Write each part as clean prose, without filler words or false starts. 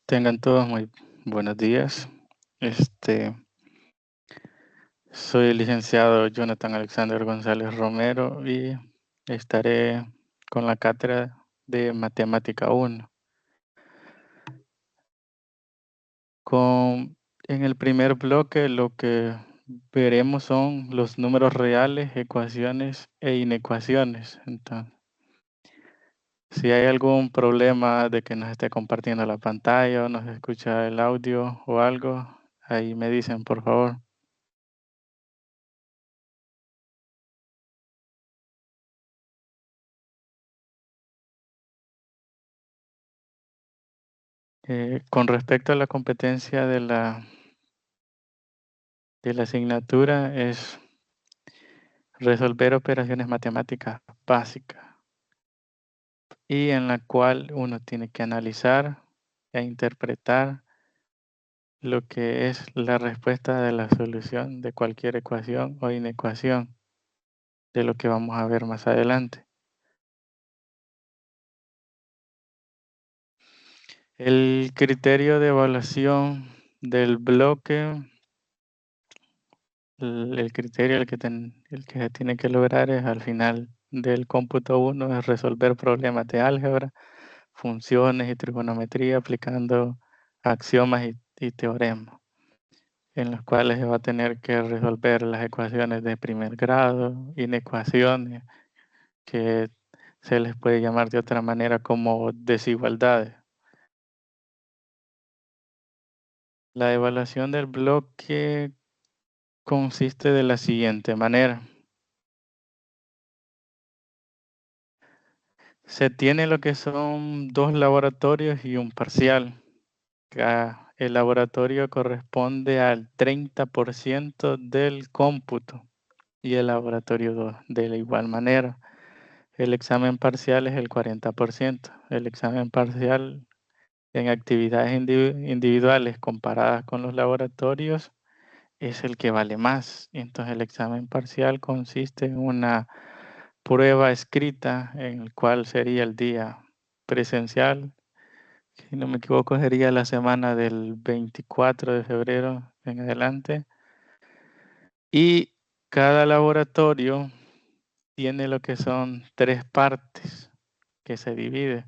Tengan todos muy buenos días. Soy el licenciado Jonathan Alexander González Romero y estaré con la cátedra de Matemática 1. En el primer bloque lo que veremos son los números reales, ecuaciones e inecuaciones. Entonces, si hay algún problema de que nos esté compartiendo la pantalla o no se escucha el audio o algo, ahí me dicen, por favor. Con respecto a la competencia de la asignatura, es resolver operaciones matemáticas básicas y en la cual uno tiene que analizar e interpretar lo que es la respuesta de la solución de cualquier ecuación o inecuación, de lo que vamos a ver más adelante. El criterio de evaluación del bloque, el criterio el que se tiene que lograr es al final del cómputo 1 es resolver problemas de álgebra, funciones y trigonometría aplicando axiomas y teoremas, en los cuales se va a tener que resolver las ecuaciones de primer grado, inecuaciones, que se les puede llamar de otra manera como desigualdades. La evaluación del bloque consiste de la siguiente manera. Se tiene lo que son 2 laboratorios y un parcial. El laboratorio corresponde al 30% del cómputo y el laboratorio 2 de la igual manera. El examen parcial es el 40%. El examen parcial en actividades individuales comparadas con los laboratorios es el que vale más. Entonces el examen parcial consiste en una prueba escrita en el cual sería el día presencial. Si no me equivoco, sería la semana del 24 de febrero en adelante. Y cada laboratorio tiene lo que son 3 partes que se divide.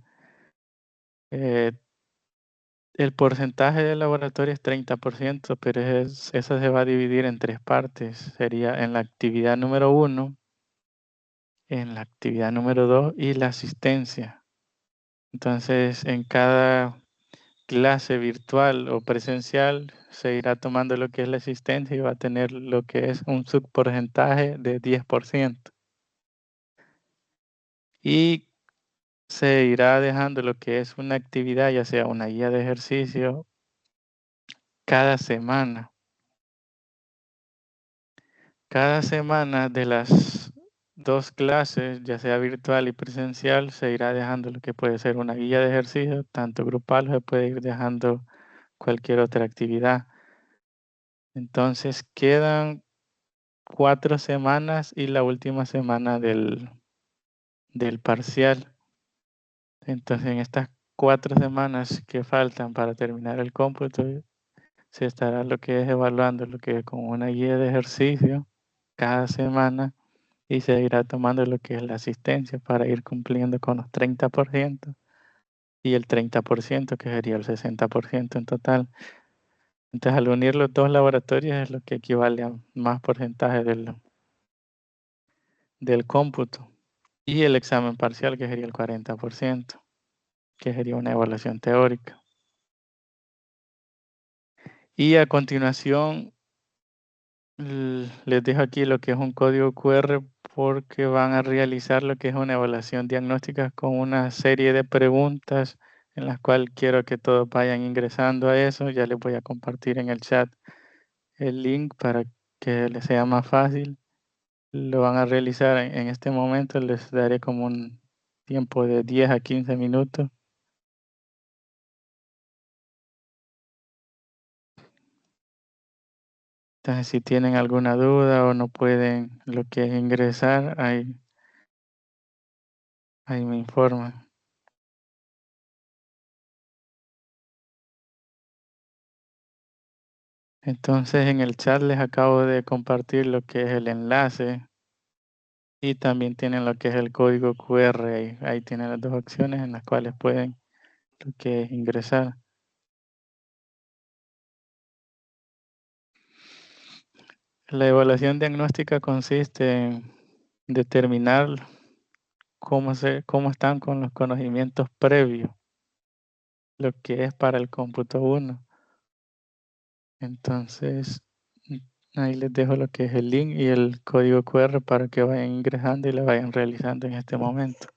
El porcentaje del laboratorio es 30%, pero eso se va a dividir en 3 partes. Sería en la actividad número 1, en la actividad número 2 y la asistencia. Entonces, en cada clase virtual o presencial se irá tomando lo que es la asistencia y va a tener lo que es un subporcentaje de 10%. Y se irá dejando lo que es una actividad, ya sea una guía de ejercicio, cada semana. Cada semana de las 2 clases, ya sea virtual y presencial, se irá dejando lo que puede ser una guía de ejercicio, tanto grupal, o se puede ir dejando cualquier otra actividad. Entonces, quedan 4 semanas y la última semana del parcial. Entonces, en estas 4 semanas que faltan para terminar el cómputo, se estará lo que es evaluando lo que es con una guía de ejercicio cada semana y se irá tomando lo que es la asistencia para ir cumpliendo con los 30% y el 30%, que sería el 60% en total. Entonces, al unir los 2 laboratorios es lo que equivale a más porcentaje del cómputo. Y el examen parcial, que sería el 40%, que sería una evaluación teórica. Y a continuación Les dejo aquí lo que es un código QR porque van a realizar lo que es una evaluación diagnóstica con una serie de preguntas en las cuales quiero que todos vayan ingresando a eso. Ya les voy a compartir en el chat el link para que les sea más fácil. Lo van a realizar en este momento. Les daré como un tiempo de 10 a 15 minutos. Entonces, si tienen alguna duda o no pueden lo que es ingresar, ahí me informan. Entonces, en el chat les acabo de compartir lo que es el enlace y también tienen lo que es el código QR. Ahí tienen las dos opciones en las cuales pueden lo que es ingresar. La evaluación diagnóstica consiste en determinar cómo están con los conocimientos previos, lo que es para el cómputo 1. Entonces, ahí les dejo lo que es el link y el código QR para que vayan ingresando y lo vayan realizando en este momento.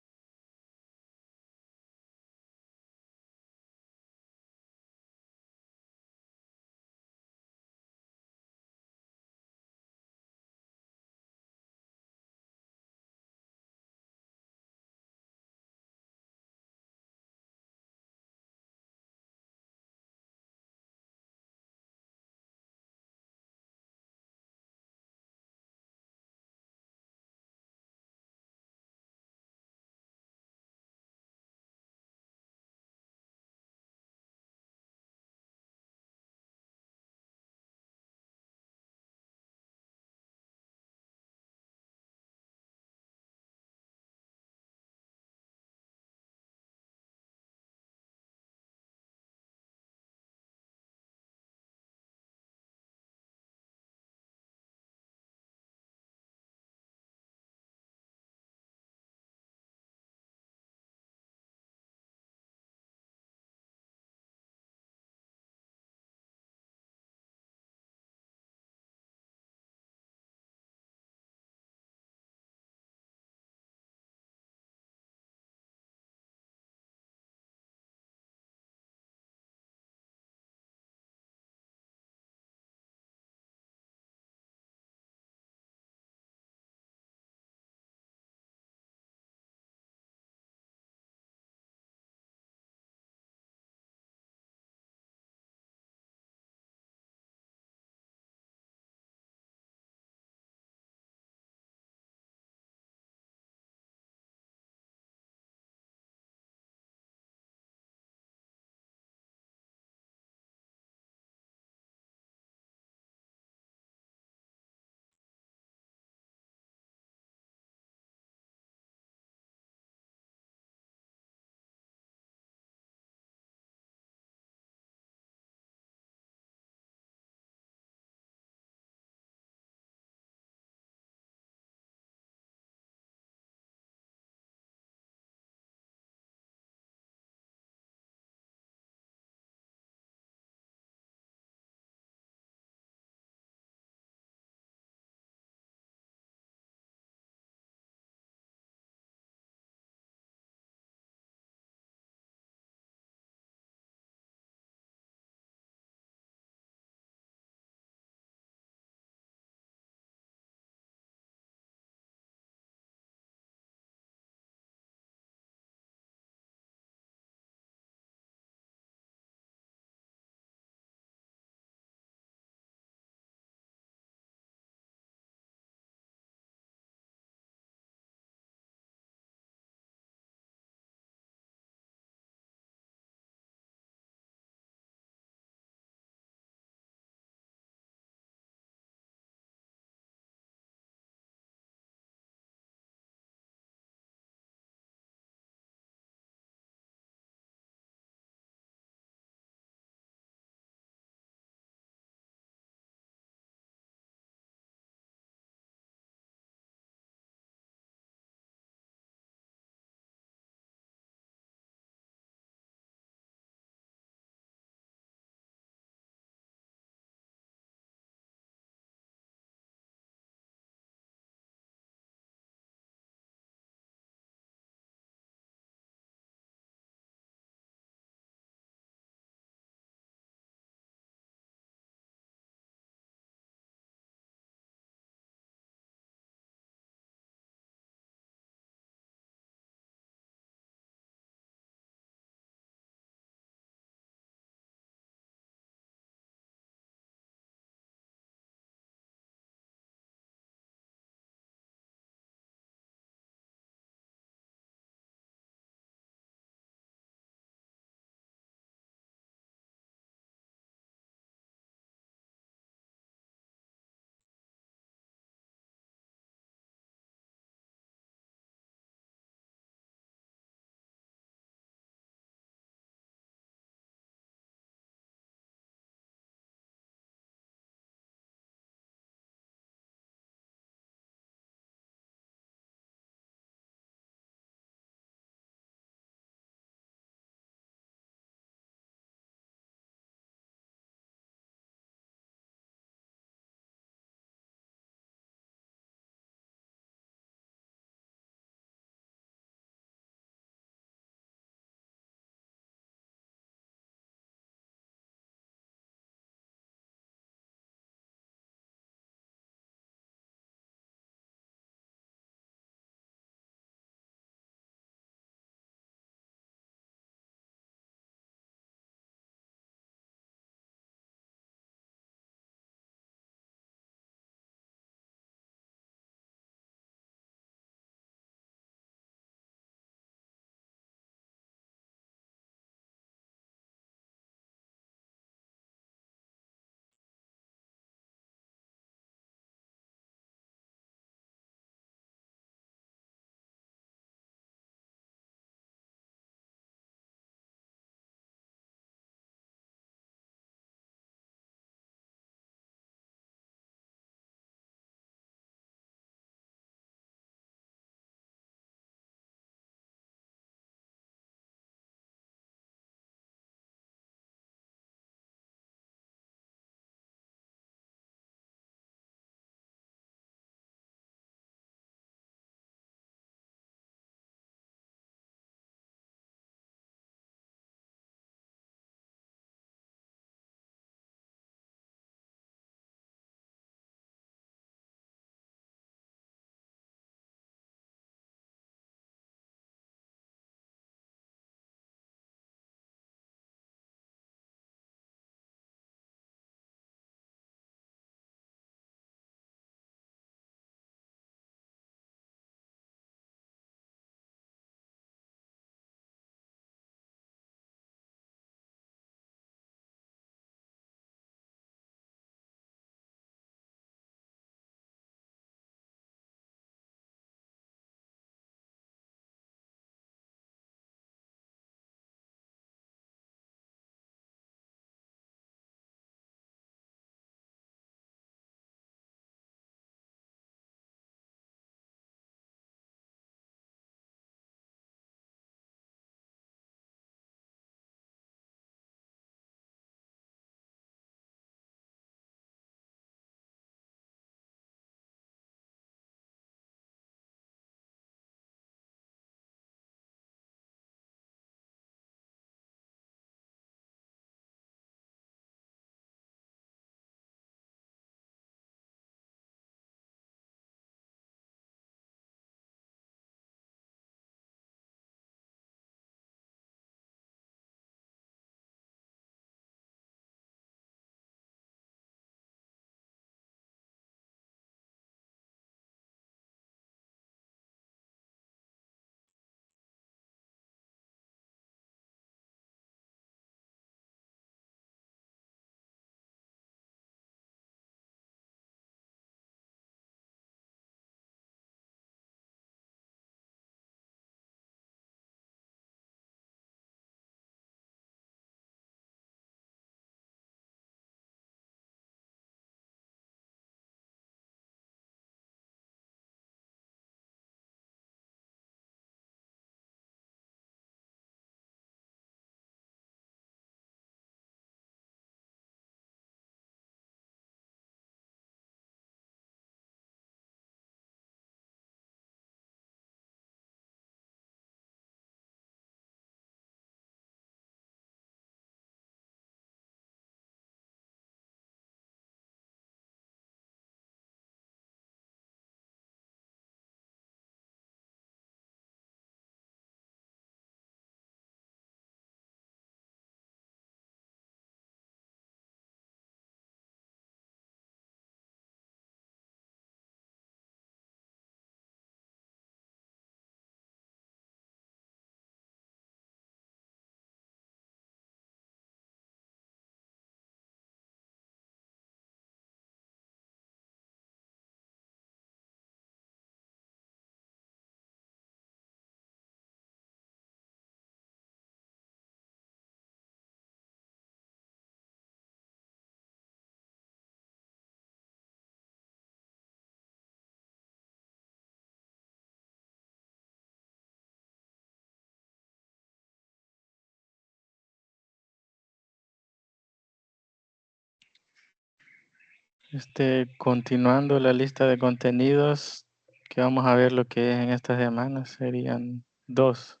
Continuando la lista de contenidos que vamos a ver lo que es en esta semana, serían 2.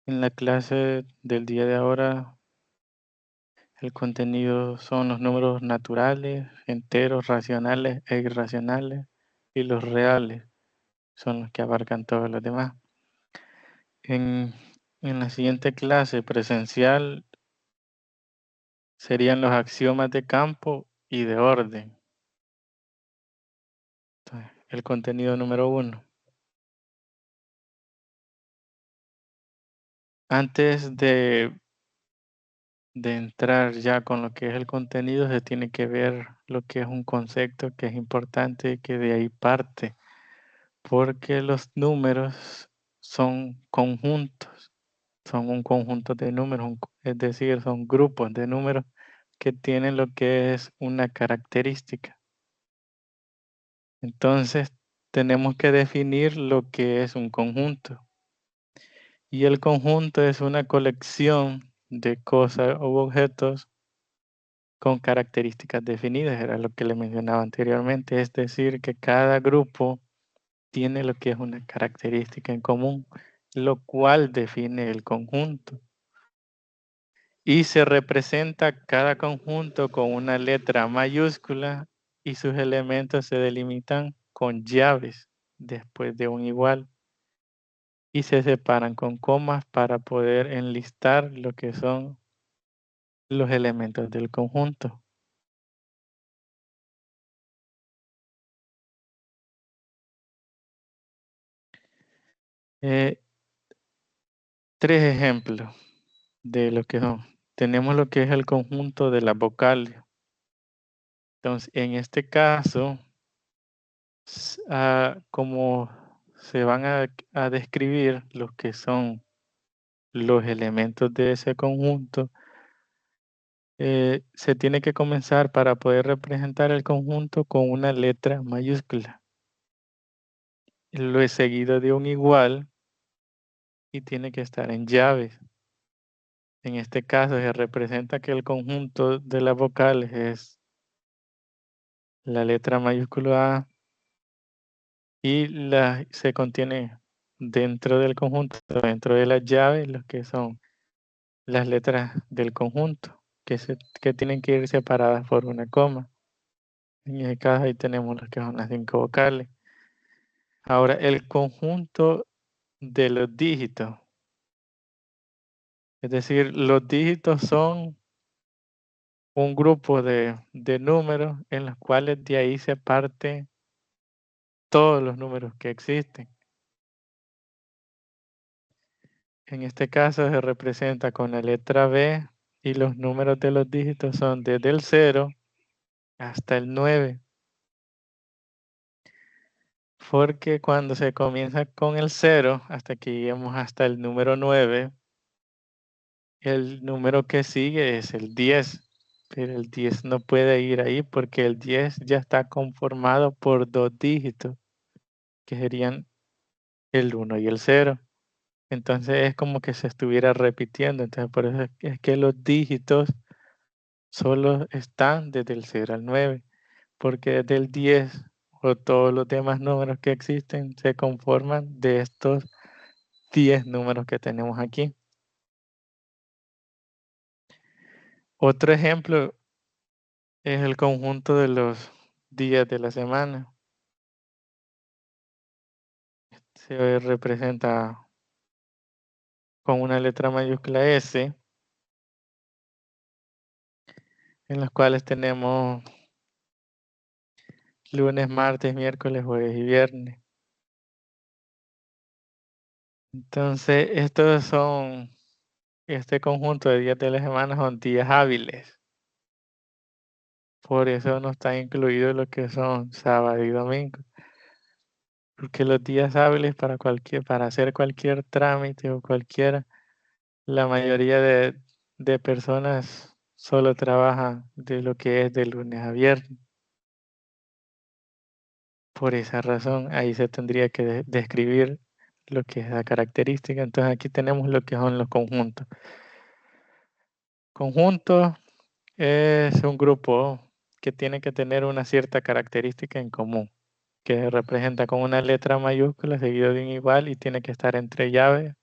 En la clase del día de ahora, el contenido son los números naturales, enteros, racionales e irracionales, y los reales son los que abarcan todos los demás. En la siguiente clase presencial serían los axiomas de campo y de orden. Entonces, el contenido número 1. Antes de entrar ya con lo que es el contenido, se tiene que ver lo que es un concepto que es importante y que de ahí parte, porque los números son conjuntos, son un conjunto de números, es decir, son grupos de números que tienen lo que es una característica. Entonces, tenemos que definir lo que es un conjunto. Y el conjunto es una colección de cosas u objetos con características definidas, era lo que le mencionaba anteriormente, es decir, que cada grupo tiene lo que es una característica en común, lo cual define el conjunto. Y se representa cada conjunto con una letra mayúscula y sus elementos se delimitan con llaves después de un igual y se separan con comas para poder enlistar lo que son los elementos del conjunto. Eh, 3 ejemplos de lo que son. Tenemos lo que es el conjunto de las vocales. Entonces, en este caso, como se van a describir los que son los elementos de ese conjunto, se tiene que comenzar para poder representar el conjunto con una letra mayúscula. Lo es seguido de un igual y tiene que estar en llaves. En este caso se representa que el conjunto de las vocales es la letra mayúscula A y se contiene dentro del conjunto, dentro de las llaves, lo que son las letras del conjunto, que tienen que ir separadas por una coma. En ese caso ahí tenemos lo que son las 5 vocales. Ahora, el conjunto de los dígitos. Es decir, los dígitos son un grupo de números en los cuales de ahí se parten todos los números que existen. En este caso se representa con la letra B y los números de los dígitos son desde el 0 hasta el 9. Porque cuando se comienza con el 0 hasta que lleguemos hasta el número 9, el número que sigue es el 10. Pero el 10 no puede ir ahí porque el 10 ya está conformado por 2 dígitos, que serían el 1 y el 0. Entonces es como que se estuviera repitiendo. Entonces por eso es que los dígitos solo están desde el 0 al 9, porque desde el 10 o todos los demás números que existen se conforman de estos 10 números que tenemos aquí. Otro ejemplo es el conjunto de los días de la semana. Se representa con una letra mayúscula S, en los cuales tenemos lunes, martes, miércoles, jueves y viernes. Entonces, este conjunto de días de la semana son días hábiles. Por eso no está incluido lo que son sábado y domingo. Porque los días hábiles para hacer cualquier trámite o cualquiera, la mayoría de personas solo trabajan de lo que es de lunes a viernes. Por esa razón, ahí se tendría que describir lo que es la característica. Entonces aquí tenemos lo que son los conjuntos. Conjunto es un grupo que tiene que tener una cierta característica en común, que se representa con una letra mayúscula seguido de un igual y tiene que estar entre llaves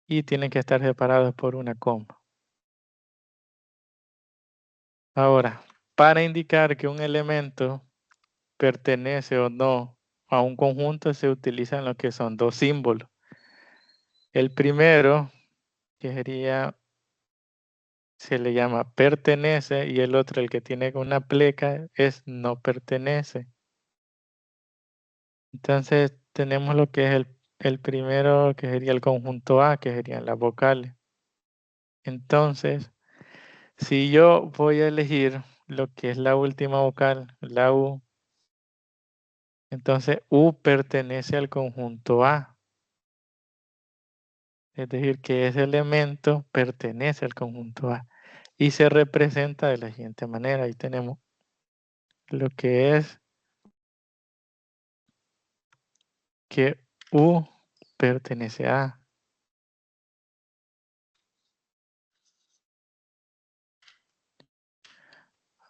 y tienen que estar separados por una coma. Ahora, para indicar que un elemento pertenece o no a un conjunto se utilizan lo que son dos símbolos. El primero, que sería, se le llama pertenece, y el otro, el que tiene una pleca, es no pertenece. Entonces tenemos lo que es el primero, que sería el conjunto A, que serían las vocales. Entonces, si yo voy a elegir lo que es la última vocal, la U, entonces U pertenece al conjunto A. Es decir, que ese elemento pertenece al conjunto A y se representa de la siguiente manera. Ahí tenemos lo que es que U pertenece a A.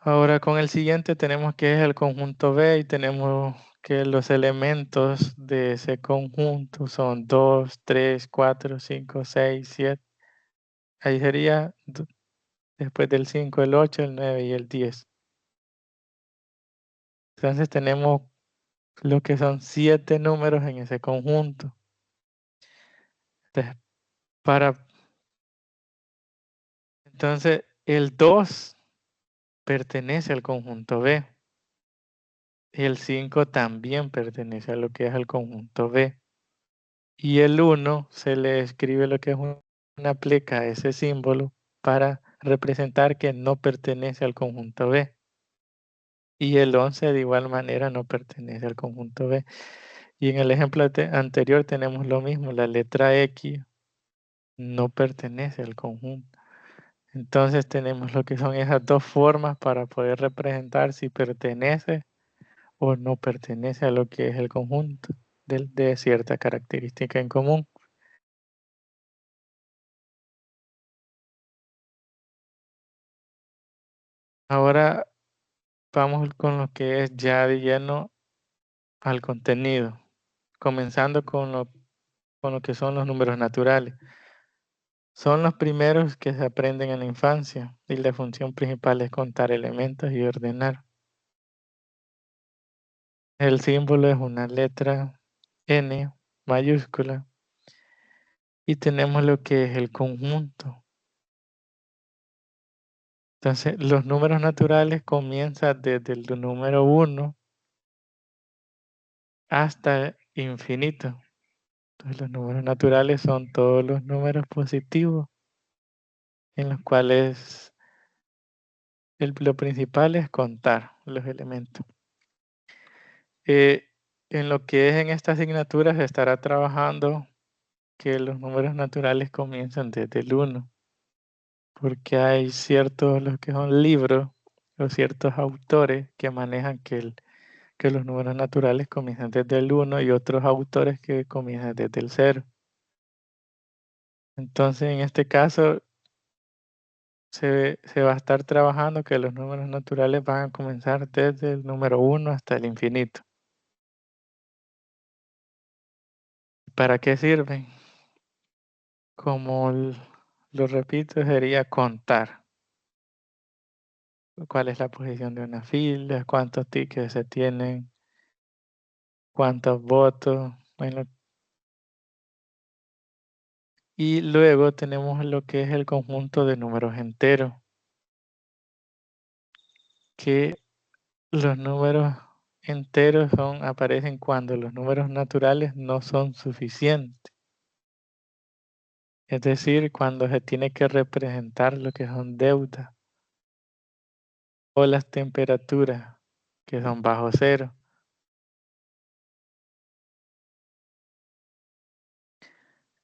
Ahora con el siguiente tenemos que es el conjunto B y tenemos que los elementos de ese conjunto son 2, 3, 4, 5, 6, 7. Ahí sería después del 5, el 8, el 9 y el 10. Entonces tenemos lo que son 7 números en ese conjunto. Entonces, entonces el 2 pertenece al conjunto B. Y el 5 también pertenece a lo que es el conjunto B. Y el 1 se le escribe lo que es una pleca a ese símbolo para representar que no pertenece al conjunto B. Y el 11 de igual manera no pertenece al conjunto B. Y en el ejemplo anterior tenemos lo mismo, la letra X no pertenece al conjunto. Entonces tenemos lo que son esas dos formas para poder representar si pertenece o no pertenece a lo que es el conjunto de cierta característica en común. Ahora vamos con lo que es ya de lleno al contenido, comenzando con lo que son los números naturales. Son los primeros que se aprenden en la infancia y la función principal es contar elementos y ordenar. El símbolo es una letra N mayúscula y tenemos lo que es el conjunto. Entonces, los números naturales comienzan desde el número 1 hasta infinito. Entonces, los números naturales son todos los números positivos en los cuales lo principal es contar los elementos. En lo que es en esta asignatura se estará trabajando que los números naturales comienzan desde el 1, porque hay ciertos, los que son libros o ciertos autores que manejan que los números naturales comienzan desde el 1 y otros autores que comienzan desde el 0. Entonces, en este caso, se va a estar trabajando que los números naturales van a comenzar desde el número 1 hasta el infinito. ¿Para qué sirven? Como lo repito, sería contar. ¿Cuál es la posición de una fila? ¿Cuántos tickets se tienen? ¿Cuántos votos? Bueno, y luego tenemos lo que es el conjunto de números enteros, que los números enteros aparecen cuando los números naturales no son suficientes. Es decir, cuando se tiene que representar lo que son deudas o las temperaturas, que son bajo cero.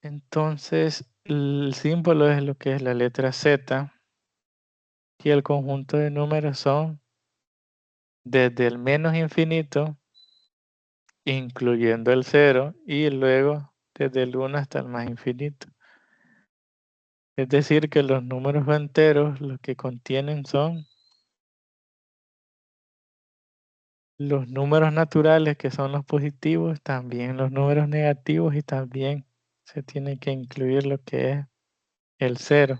Entonces, el símbolo es lo que es la letra Z y el conjunto de números son desde el menos infinito, incluyendo el cero, y luego desde el 1 hasta el más infinito. Es decir, que los números enteros lo que contienen son los números naturales, que son los positivos, también los números negativos, y también se tiene que incluir lo que es el 0.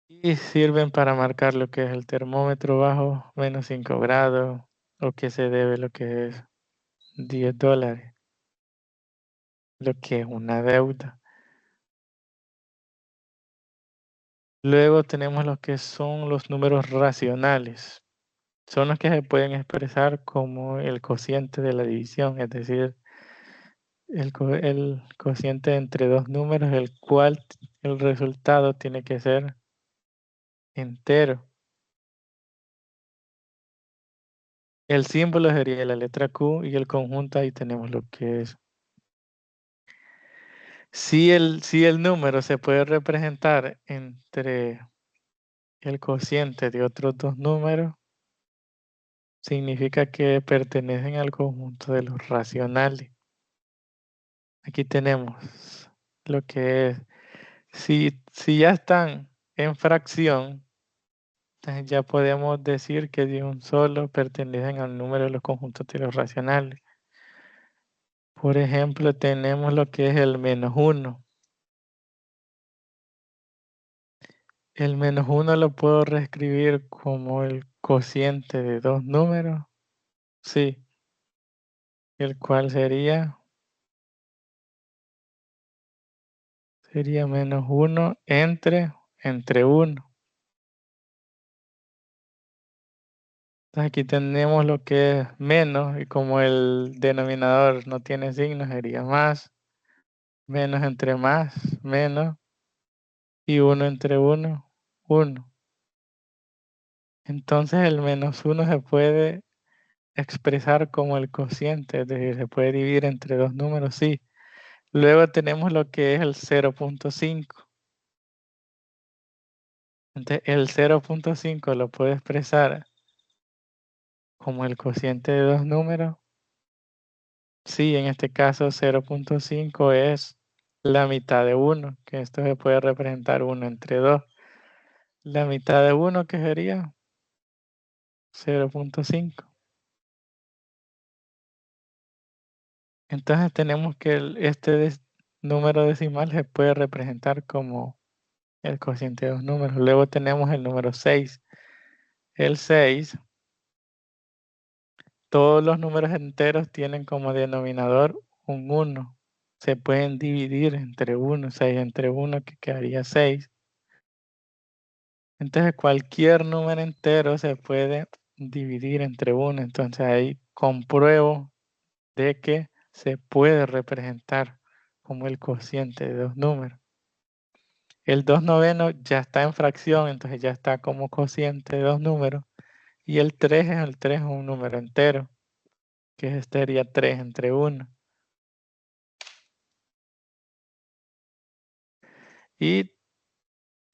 Y sirven para marcar lo que es el termómetro bajo -5 grados, o que se debe lo que es $10, lo que es una deuda. Luego tenemos lo que son los números racionales. Son los que se pueden expresar como el cociente de la división, es decir, el cociente entre dos números, el cual el resultado tiene que ser entero. El símbolo sería la letra Q, y el conjunto ahí tenemos lo que es. Si el número se puede representar entre el cociente de otros dos números, significa que pertenecen al conjunto de los racionales. Aquí tenemos lo que es. Si ya están en fracción, entonces ya podemos decir que de un solo pertenecen al número de los conjuntos de los racionales. Por ejemplo, tenemos lo que es el -1. El -1 lo puedo reescribir como el cociente de dos números, sí, el cual sería -1 entre 1. Entonces aquí tenemos lo que es menos, y como el denominador no tiene signo, sería más, menos entre más, menos, y 1 entre 1, 1. Entonces el -1 se puede expresar como el cociente, es decir, se puede dividir entre dos números, sí. Luego tenemos lo que es el 0.5. Entonces el 0.5 lo puedo expresar como el cociente de dos números. Sí, en este caso 0.5 es la mitad de 1, que esto se puede representar 1 entre 2. La mitad de 1, ¿qué sería? 0.5. Entonces tenemos que este número decimal se puede representar como el cociente de dos números. Luego tenemos el número 6. El 6, todos los números enteros tienen como denominador un 1. Se pueden dividir entre 1, 6 entre 1, que quedaría 6. Entonces cualquier número entero se puede dividir entre 1. Entonces ahí compruebo de que se puede representar como el cociente de dos números. El 2/9 ya está en fracción, entonces ya está como cociente de dos números. Y el 3 es un número entero, que sería 3 entre 1. Y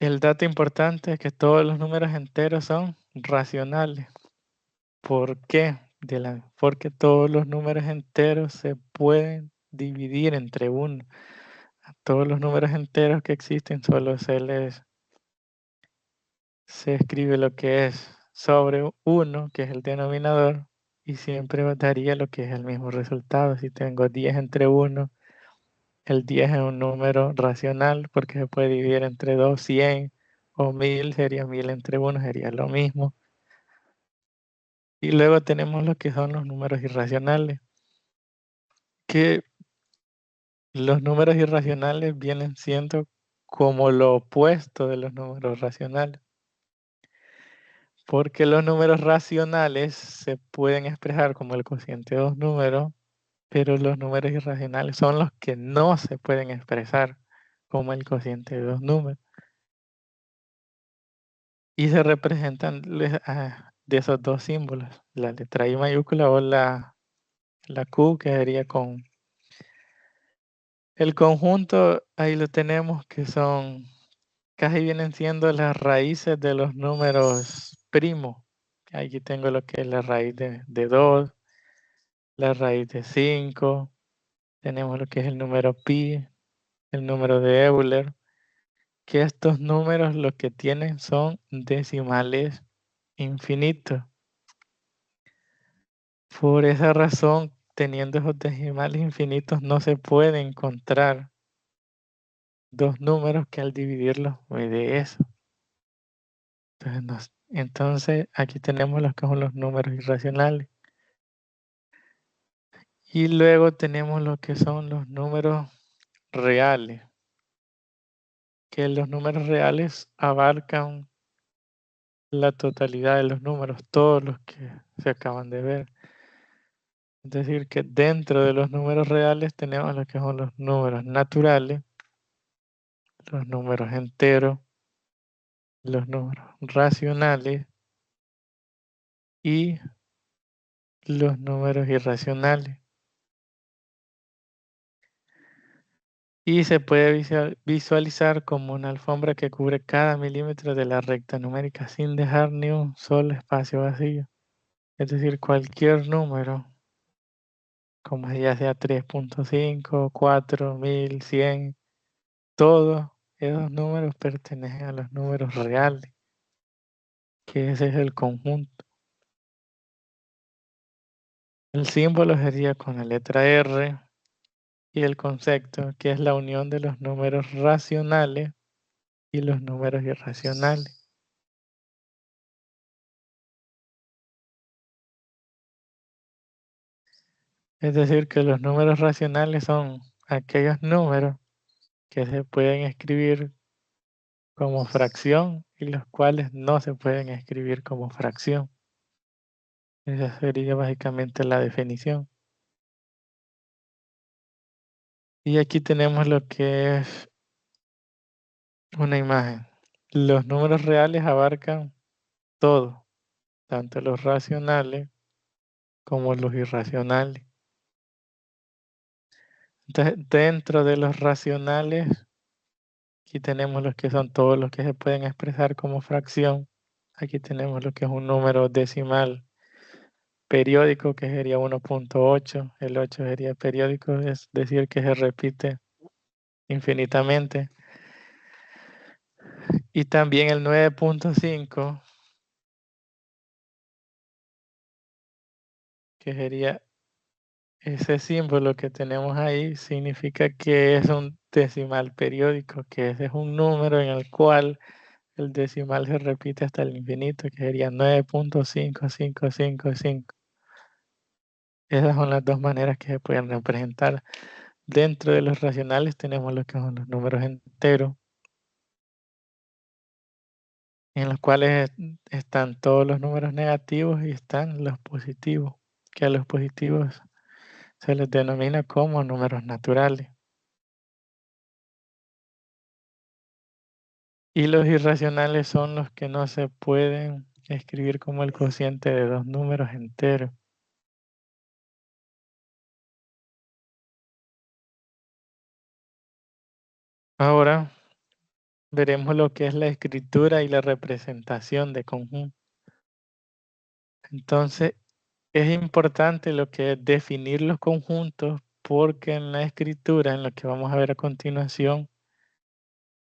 el dato importante es que todos los números enteros son racionales. ¿Por qué? Porque todos los números enteros se pueden dividir entre 1. A todos los números enteros que existen solo se escribe lo que es sobre 1, que es el denominador, y siempre daría lo que es el mismo resultado. Si tengo 10 entre 1, el 10 es un número racional porque se puede dividir entre 2, 100 o 1000, sería 1000 entre 1, sería lo mismo. Y luego tenemos lo que son los números irracionales, que los números irracionales vienen siendo como lo opuesto de los números racionales, porque los números racionales se pueden expresar como el cociente de dos números, pero los números irracionales son los que no se pueden expresar como el cociente de dos números. Y se representan de esos dos símbolos, la letra I mayúscula o la Q, que sería con el conjunto. Ahí lo tenemos, que son, casi vienen siendo las raíces de los números primos. Aquí tengo lo que es la raíz de 2, la raíz de 5, tenemos lo que es el número pi, el número de Euler, que estos números lo que tienen son decimales infinitos. Por esa razón, teniendo esos decimales infinitos, no se puede encontrar dos números que al dividirlos me dé eso. Entonces, aquí tenemos los que son los números irracionales. Y luego tenemos lo que son los números reales, que los números reales abarcan la totalidad de los números, todos los que se acaban de ver. Es decir, que dentro de los números reales tenemos lo que son los números naturales, los números enteros, los números racionales y los números irracionales. Y se puede visualizar como una alfombra que cubre cada milímetro de la recta numérica sin dejar ni un solo espacio vacío. Es decir, cualquier número, como ya sea 3.5, 4, 1000, 100, todos esos números pertenecen a los números reales, que ese es el conjunto. El símbolo sería con la letra R y el concepto, que es la unión de los números racionales y los números irracionales. Es decir, que los números racionales son aquellos números que se pueden escribir como fracción y los cuales no se pueden escribir como fracción. Esa sería básicamente la definición. Y aquí tenemos lo que es una imagen. Los números reales abarcan todo, tanto los racionales como los irracionales. Entonces, dentro de los racionales, aquí tenemos los que son todos los que se pueden expresar como fracción. Aquí tenemos lo que es un número decimal periódico, que sería 1.8. El 8 sería periódico, es decir, que se repite infinitamente. Y también el 9.5, que sería ese símbolo que tenemos ahí, significa que es un decimal periódico, que ese es un número en el cual el decimal se repite hasta el infinito, que sería 9.5555. Esas son las dos maneras que se pueden representar. Dentro de los racionales tenemos lo que son los números enteros, en los cuales están todos los números negativos y están los positivos, que a los positivos se les denomina como números naturales. Y los irracionales son los que no se pueden escribir como el cociente de dos números enteros. Ahora veremos lo que es la escritura y la representación de conjunto. Entonces, es importante lo que es definir los conjuntos, porque en la escritura, en lo que vamos a ver a continuación,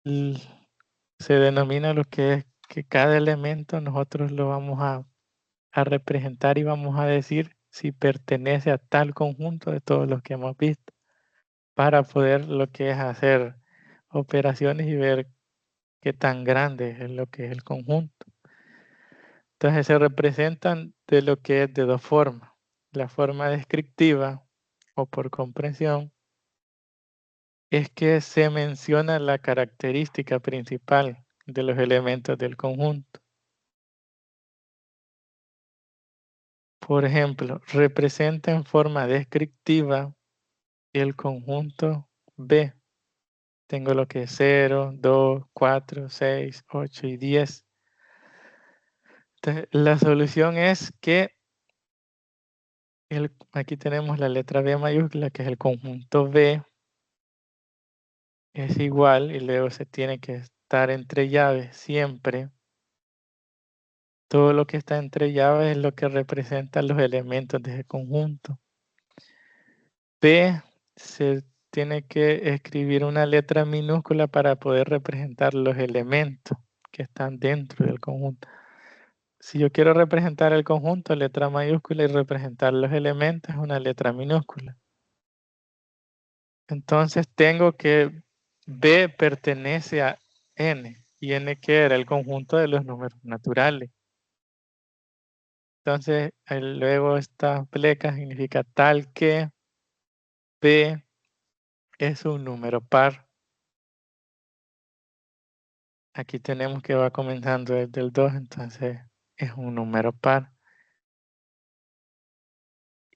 se denomina lo que es que cada elemento nosotros lo vamos a representar y vamos a decir si pertenece a tal conjunto de todos los que hemos visto, para poder lo que es hacer operaciones y ver qué tan grande es lo que es el conjunto. Entonces se representan de lo que es de dos formas. La forma descriptiva o por comprensión es que se menciona la característica principal de los elementos del conjunto. Por ejemplo, representa en forma descriptiva el conjunto B. Tengo lo que es 0, 2, 4, 6, 8 y 10. Entonces, la solución es que aquí tenemos la letra B mayúscula, que es el conjunto B, es igual y luego se tiene que estar entre llaves siempre. Todo lo que está entre llaves es lo que representa los elementos de ese conjunto. B se tiene que escribir una letra minúscula para poder representar los elementos que están dentro del conjunto. Si yo quiero representar el conjunto, letra mayúscula, y representar los elementos, una letra minúscula. Entonces tengo que B pertenece a N, y N que era el conjunto de los números naturales. Entonces, luego esta pleca significa tal que B es un número par. Aquí tenemos que va comenzando desde el 2, entonces es un número par.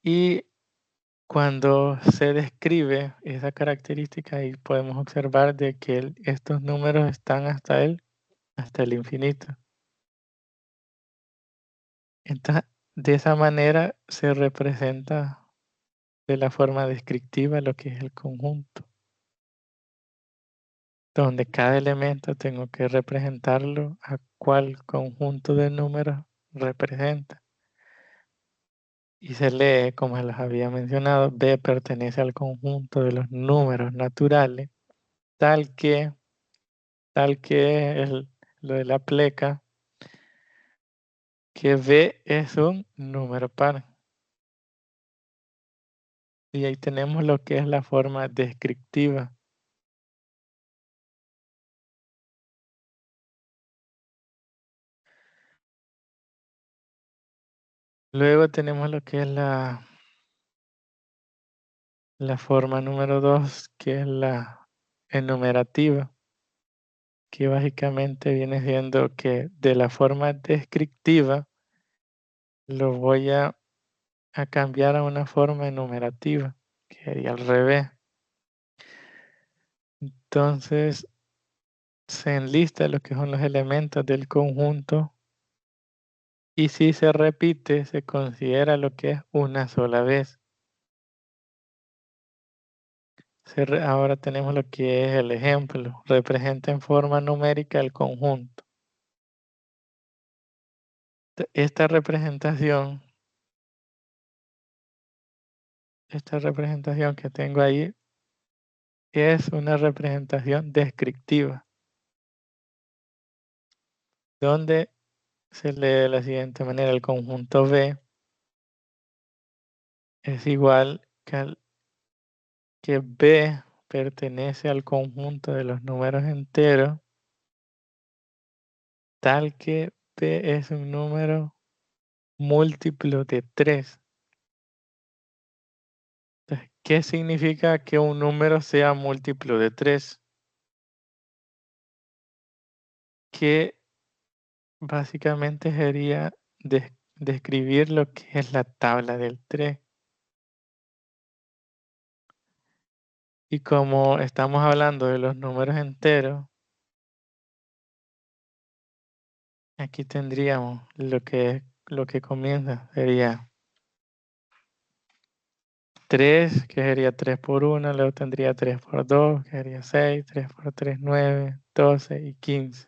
Y cuando se describe esa característica, ahí podemos observar de que estos números están hasta el infinito. Entonces, de esa manera se representa de la forma descriptiva lo que es el conjunto, donde cada elemento tengo que representarlo a cuál conjunto de números representa. Y se lee, como les había mencionado, B pertenece al conjunto de los números naturales, tal que lo de la pleca, que B es un número par. Y ahí tenemos lo que es la forma descriptiva. Luego tenemos lo que es la forma número 2, que es la enumerativa, que básicamente viene siendo que de la forma descriptiva lo voy a cambiar a una forma enumerativa, que sería al revés. Entonces, se enlista lo que son los elementos del conjunto, y si se repite, se considera lo que es una sola vez. Ahora tenemos lo que es el ejemplo, representa en forma numérica el conjunto. Esta representación que tengo ahí es una representación descriptiva, donde se lee de la siguiente manera: el conjunto B es igual que B pertenece al conjunto de los números enteros, tal que B es un número múltiplo de 3. Entonces, ¿qué significa que un número sea múltiplo de 3? Que básicamente sería describir lo que es la tabla del 3. Y como estamos hablando de los números enteros, aquí tendríamos lo que comienza, sería 3, que sería 3 por 1, luego tendría 3 por 2, que sería 6, 3 por 3, 9, 12 y 15.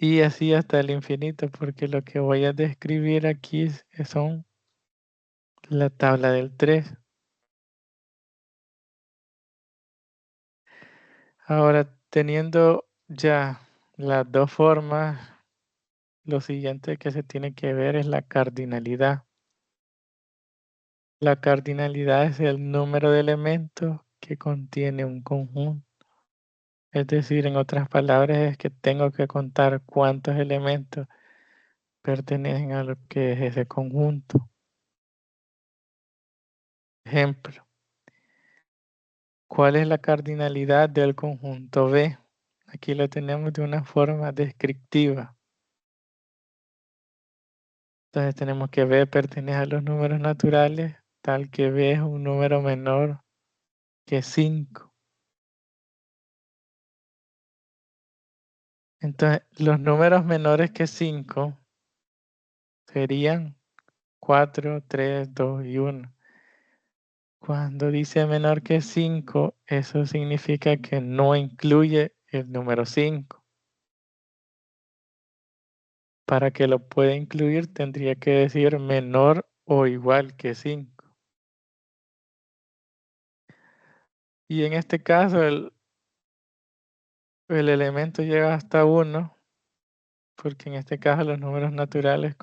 Y así hasta el infinito, porque lo que voy a describir aquí son la tabla del 3. Ahora, teniendo ya las dos formas, lo siguiente que se tiene que ver es la cardinalidad. La cardinalidad es el número de elementos que contiene un conjunto. Es decir, en otras palabras, es que tengo que contar cuántos elementos pertenecen a lo que es ese conjunto. Ejemplo, ¿cuál es la cardinalidad del conjunto B? Aquí lo tenemos de una forma descriptiva. Entonces tenemos que B pertenece a los números naturales, tal que B es un número menor que 5. Entonces, los números menores que 5 serían 4, 3, 2 y 1. Cuando dice menor que 5, eso significa que no incluye el número 5. Para que lo pueda incluir, tendría que decir menor o igual que 5. Y en este caso el elemento llega hasta 1, porque en este caso los números naturales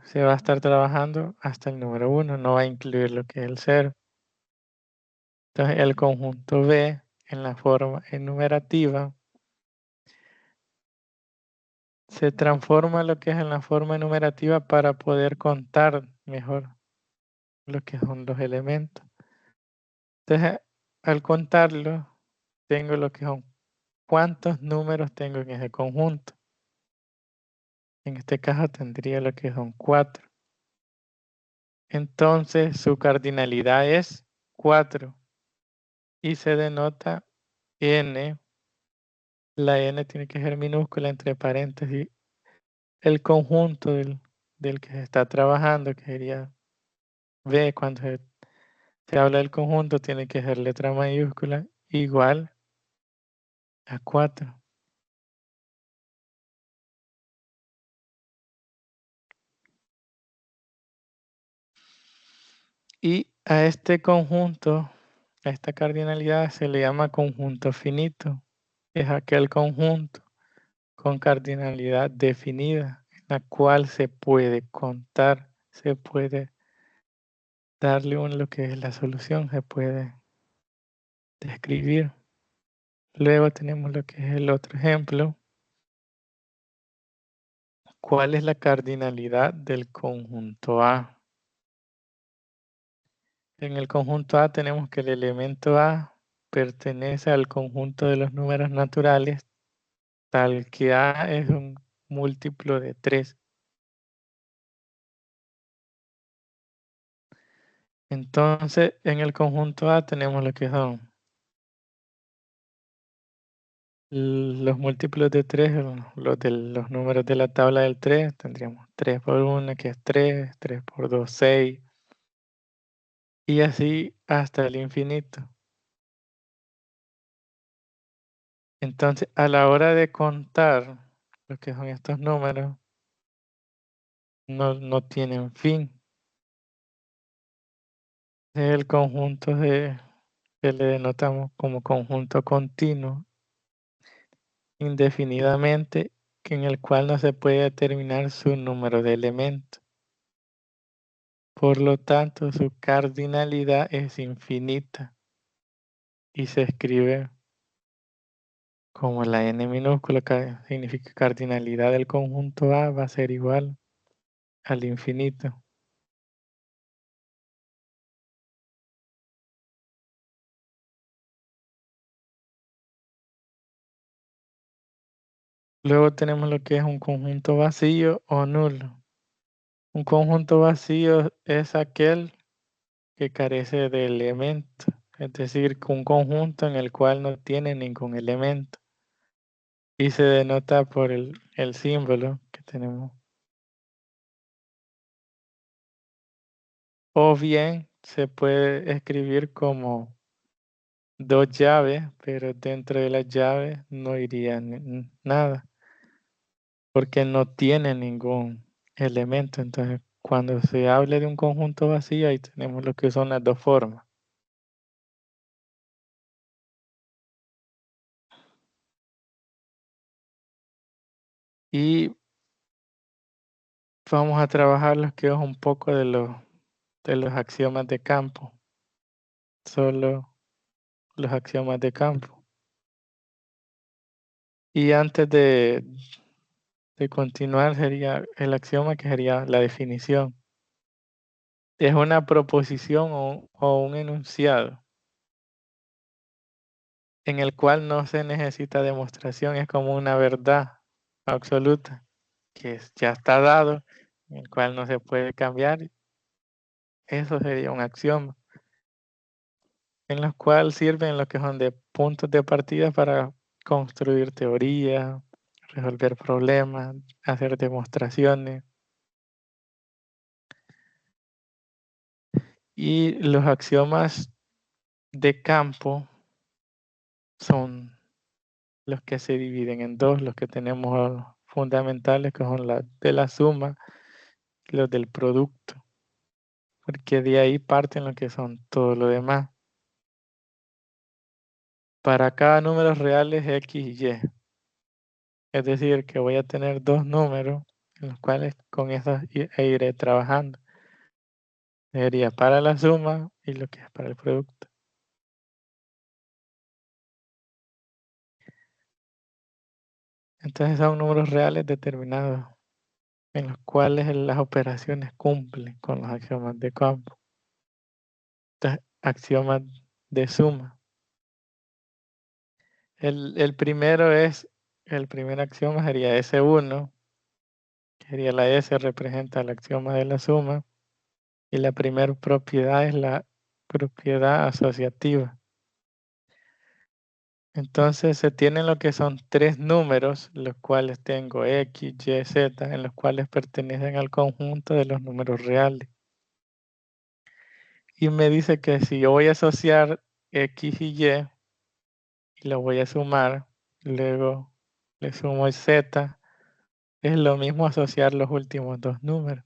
se va a estar trabajando hasta el número 1, no va a incluir lo que es el 0. Entonces el conjunto B en la forma enumerativa se transforma lo que es en la forma enumerativa para poder contar mejor lo que son los elementos. Entonces, al contarlo, tengo lo que son cuántos números tengo en ese conjunto. En este caso tendría lo que son 4. Entonces, su cardinalidad es 4 y se denota n. La n tiene que ser minúscula entre paréntesis. El conjunto del que se está trabajando, que sería B, cuando se habla del conjunto, tiene que ser letra mayúscula igual a 4. Y a este conjunto, a esta cardinalidad se le llama conjunto finito. Es aquel conjunto con cardinalidad definida, en la cual se puede contar, se puede darle lo que es la solución, se puede describir. Luego tenemos lo que es el otro ejemplo. ¿Cuál es la cardinalidad del conjunto A? En el conjunto A tenemos que el elemento A pertenece al conjunto de los números naturales, tal que A es un múltiplo de 3. Entonces, en el conjunto A tenemos lo que son los múltiplos de 3, los de los números de la tabla del 3, tendríamos 3 por 1, que es 3, 3 por 2, 6, y así hasta el infinito. Entonces, a la hora de contar lo que son estos números, no tienen fin. Es el conjunto que le denotamos como conjunto continuo, indefinidamente, en el cual no se puede determinar su número de elementos. Por lo tanto, su cardinalidad es infinita y se escribe como la n minúscula, que significa cardinalidad del conjunto A va a ser igual al infinito. Luego tenemos lo que es un conjunto vacío o nulo. Un conjunto vacío es aquel que carece de elemento, es decir, un conjunto en el cual no tiene ningún elemento y se denota por el símbolo que tenemos. O bien se puede escribir como 2 llaves, pero dentro de las llaves no iría nada, porque no tiene ningún elemento. Entonces, cuando se hable de un conjunto vacío, ahí tenemos lo que son las dos formas. Y vamos a trabajar lo que es un poco de los axiomas de campo. Solo los axiomas de campo. Y antes de continuar sería el axioma, que sería la definición. Es una proposición o un enunciado en el cual no se necesita demostración, es como una verdad absoluta que ya está dado, en el cual no se puede cambiar. Eso sería un axioma, en los cuales sirven lo que son de puntos de partida para construir teorías, resolver problemas, hacer demostraciones. Y los axiomas de campo son los que se dividen en dos, los que tenemos fundamentales, que son las de la suma y los del producto, porque de ahí parten lo que son todo lo demás. para cada número real es X y Y. Es decir, que voy a tener dos números en los cuales con esos iré trabajando. Sería para la suma y lo que es para el producto. Entonces son números reales determinados en los cuales las operaciones cumplen con los axiomas de campo. Entonces, axiomas de suma. El primero es, el primer axioma sería S1, que sería la S representa el axioma de la suma, y la primera propiedad es la propiedad asociativa. Entonces se tienen lo que son tres números, los cuales tengo X, Y, Z, en los cuales pertenecen al conjunto de los números reales. Y me dice que si yo voy a asociar X y lo voy a sumar, luego le sumo el Z, es lo mismo asociar los últimos dos números.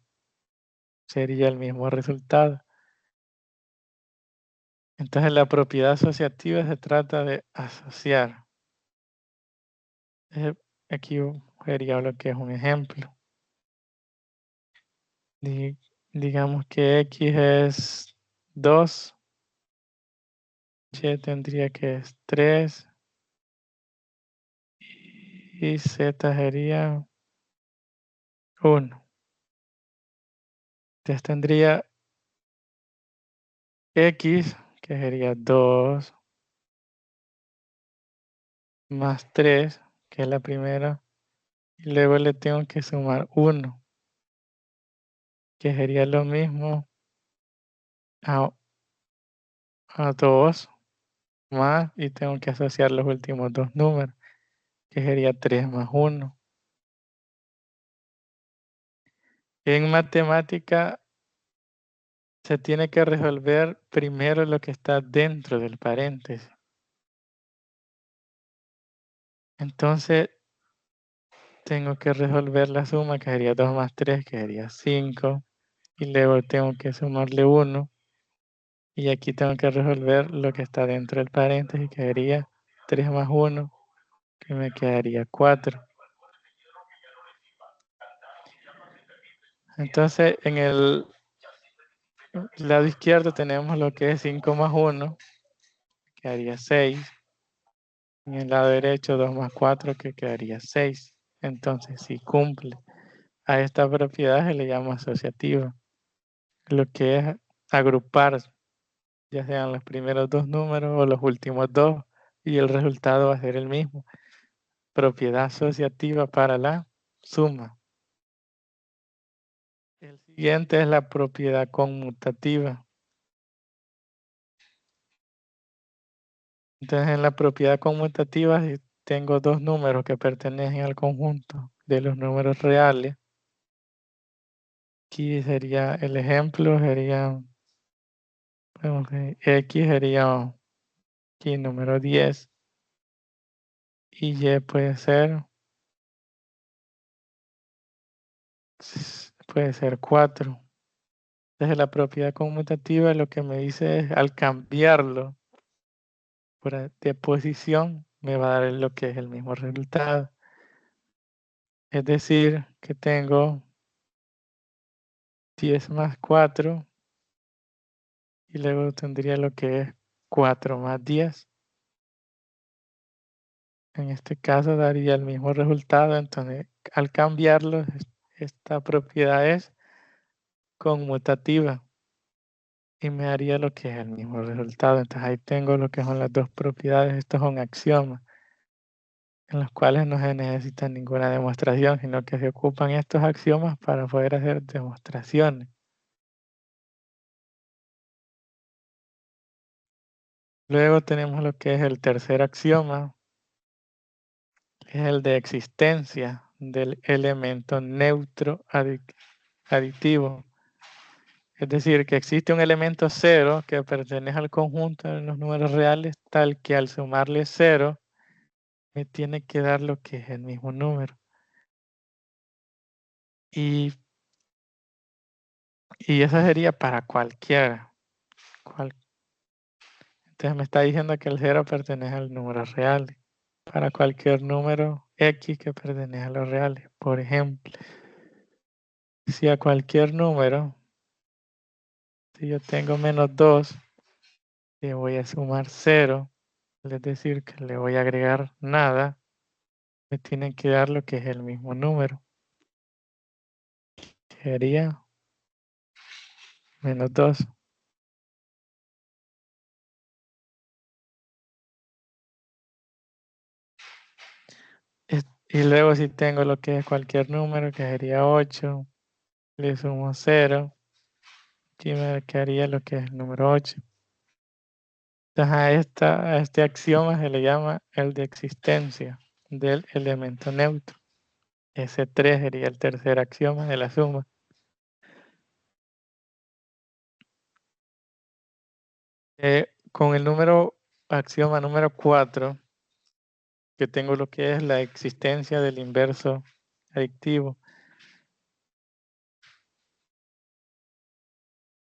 Sería el mismo resultado. Entonces la propiedad asociativa se trata de asociar. Aquí sería lo que es un ejemplo. Digamos que X es 2, Y tendría que es 3 y Z sería 1. Entonces tendría X, que sería 2 más 3, que es la primera, y luego le tengo que sumar 1, que sería lo mismo a 2 más, y tengo que asociar los últimos dos números, que sería 3 más 1. En matemática se tiene que resolver primero lo que está dentro del paréntesis. Entonces tengo que resolver la suma, que sería 2 más 3, que sería 5, y luego tengo que sumarle 1, y aquí tengo que resolver lo que está dentro del paréntesis, que sería 3 más 1, que me quedaría 4. Entonces en el lado izquierdo tenemos lo que es 5 más 1, que quedaría 6. En el lado derecho 2 más 4, que quedaría 6. Entonces si cumple a esta propiedad se le llama asociativa, lo que es agrupar, ya sean los primeros dos números o los últimos dos, y el resultado va a ser el mismo. Propiedad asociativa para la suma. El siguiente es la propiedad conmutativa. Entonces en la propiedad conmutativa, si tengo dos números que pertenecen al conjunto de los números reales, aquí sería el ejemplo, sería X sería aquí número 10 y Y puede ser 4. Entonces la propiedad conmutativa lo que me dice es al cambiarlo de posición me va a dar lo que es el mismo resultado. Es decir, que tengo 10 más 4 y luego tendría lo que es 4 más 10. En este caso daría el mismo resultado, entonces al cambiarlo, esta propiedad es conmutativa y me daría lo que es el mismo resultado. Entonces ahí tengo lo que son las dos propiedades, estos son axiomas, en los cuales no se necesita ninguna demostración, sino que se ocupan estos axiomas para poder hacer demostraciones. Luego tenemos lo que es el tercer axioma, que es el de existencia del elemento neutro aditivo. Es decir, que existe un elemento cero que pertenece al conjunto de los números reales, tal que al sumarle cero me tiene que dar lo que es el mismo número. Y eso sería para cualquiera. Entonces Entonces me está diciendo que el 0 pertenece al número real. Para cualquier número X que pertenece a los reales. Por ejemplo, si a cualquier número, si yo tengo -2, le voy a sumar 0, es decir, que le voy a agregar nada, me tienen que dar lo que es el mismo número. Sería -2. Y luego si tengo lo que es cualquier número, que sería 8, le sumo 0, y me quedaría lo que es el número 8. Entonces a este axioma se le llama el de existencia del elemento neutro. Ese 3 sería el tercer axioma de la suma. Con el axioma número 4, que tengo lo que es la existencia del inverso aditivo.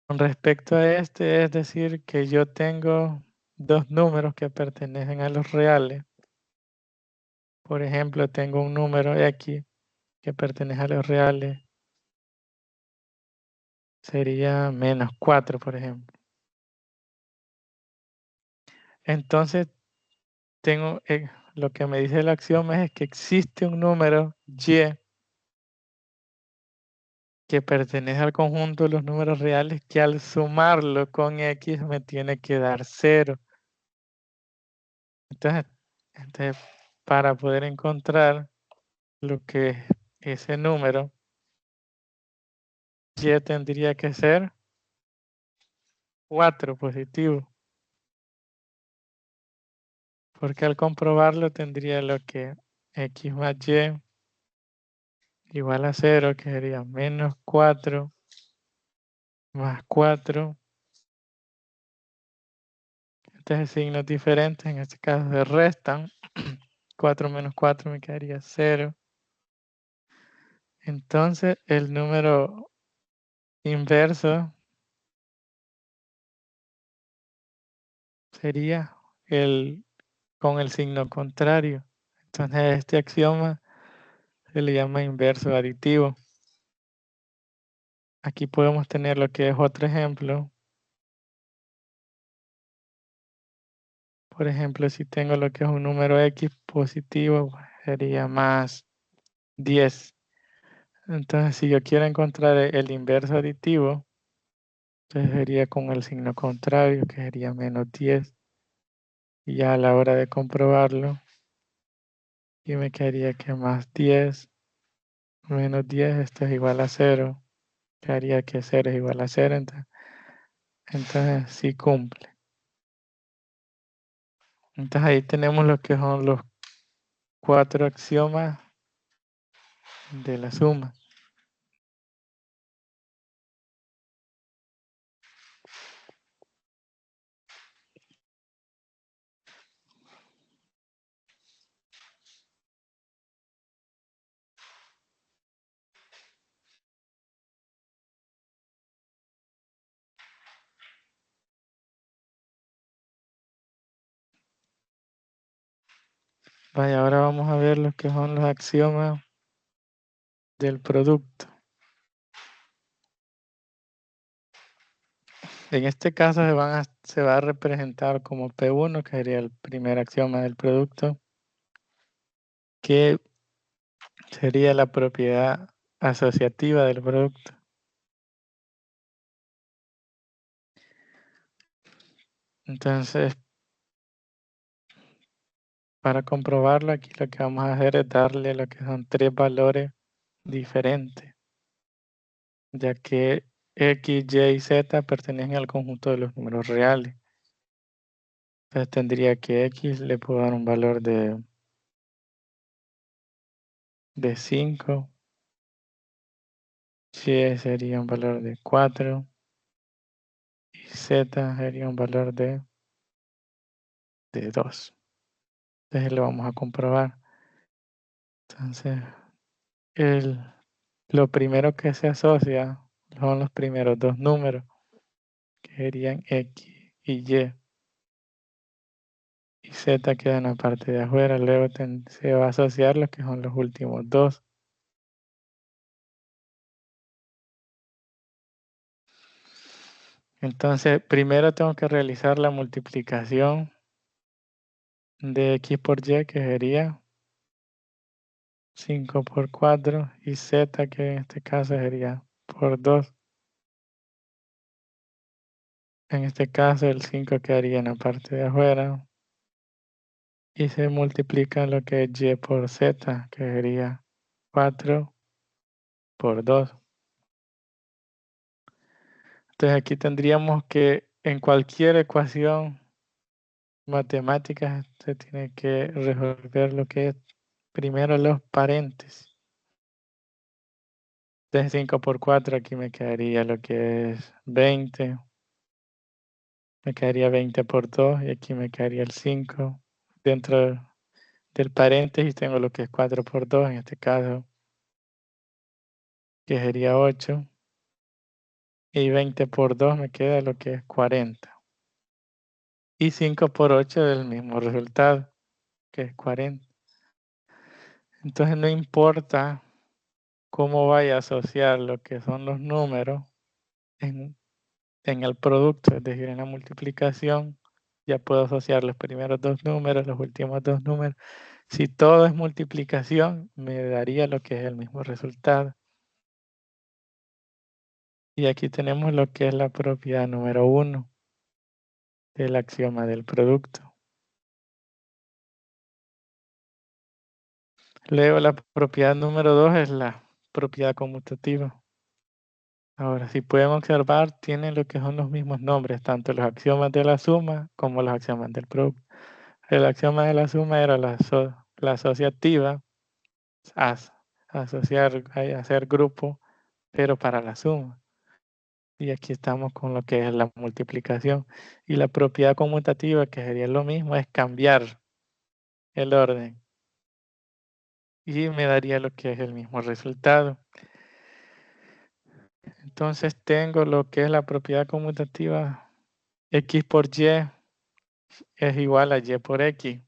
Con respecto a este, es decir, que yo tengo dos números que pertenecen a los reales. Por ejemplo, tengo un número X que pertenece a los reales. Sería -4, por ejemplo. Entonces, tengo lo que me dice el axioma es que existe un número Y que pertenece al conjunto de los números reales que al sumarlo con X me tiene que dar 0. Entonces, para poder encontrar lo que es ese número, Y tendría que ser 4 positivo. Porque al comprobarlo tendría lo que X más Y igual a 0, que sería -4 más 4. Entonces signos diferentes, en este caso se restan. 4 menos 4 me quedaría 0. Entonces el número inverso sería con el signo contrario. Entonces a este axioma se le llama inverso aditivo. Aquí podemos tener lo que es otro ejemplo. Por ejemplo, si tengo lo que es un número X positivo, pues, sería más 10. Entonces, si yo quiero encontrar el inverso aditivo, entonces sería con el signo contrario, que sería -10. Y ya a la hora de comprobarlo, y me quedaría que más 10 menos 10, esto es igual a 0. Quedaría que 0 es igual a 0, entonces sí cumple. Entonces ahí tenemos lo que son los 4 axiomas de la suma. Vaya, ahora vamos a ver lo que son los axiomas del producto. En este caso se va a representar como P1, que sería el primer axioma del producto, que sería la propiedad asociativa del producto. Entonces, para comprobarlo, aquí lo que vamos a hacer es darle lo que son 3 valores diferentes, ya que X, Y y Z pertenecen al conjunto de los números reales. Entonces tendría que X le puedo dar un valor de 5, Y sería un valor de 4 y Z sería un valor de 2. Entonces lo vamos a comprobar. Entonces, lo primero que se asocia son los primeros dos números, que serían X y Y. y z queda en la parte de afuera. Luego se va a asociar lo que son los últimos dos. Entonces, primero tengo que realizar la multiplicación de x por y, que sería 5 por 4, y z, que en este caso sería por 2. En este caso, el 5 quedaría en la parte de afuera. Y se multiplica lo que es y por z, que sería 4 por 2. Entonces aquí tendríamos que en cualquier ecuación matemática se tiene que resolver lo que es primero los paréntesis. Entonces 5 por 4 aquí me quedaría lo que es 20. Me quedaría 20 por 2 y aquí me quedaría el 5. Dentro del paréntesis tengo lo que es 4 por 2 en este caso, que sería 8. Y 20 por 2 me queda lo que es 40. Y 5 por 8 es el mismo resultado, que es 40. Entonces no importa cómo vaya a asociar lo que son los números en el producto, es decir, en la multiplicación, ya puedo asociar los primeros dos números, los últimos dos números. Si todo es multiplicación, me daría lo que es el mismo resultado. Y aquí tenemos lo que es la propiedad número 1 del axioma del producto. Luego la propiedad número 2 es la propiedad conmutativa. Ahora, si pueden observar, tienen lo que son los mismos nombres, tanto los axiomas de la suma como los axiomas del producto. El axioma de la suma era la asociativa, asociar, hacer grupo, pero para la suma. Y aquí estamos con lo que es la multiplicación. Y la propiedad conmutativa, que sería lo mismo, es cambiar el orden. Y me daría lo que es el mismo resultado. Entonces tengo lo que es la propiedad conmutativa, x por y es igual a y por x,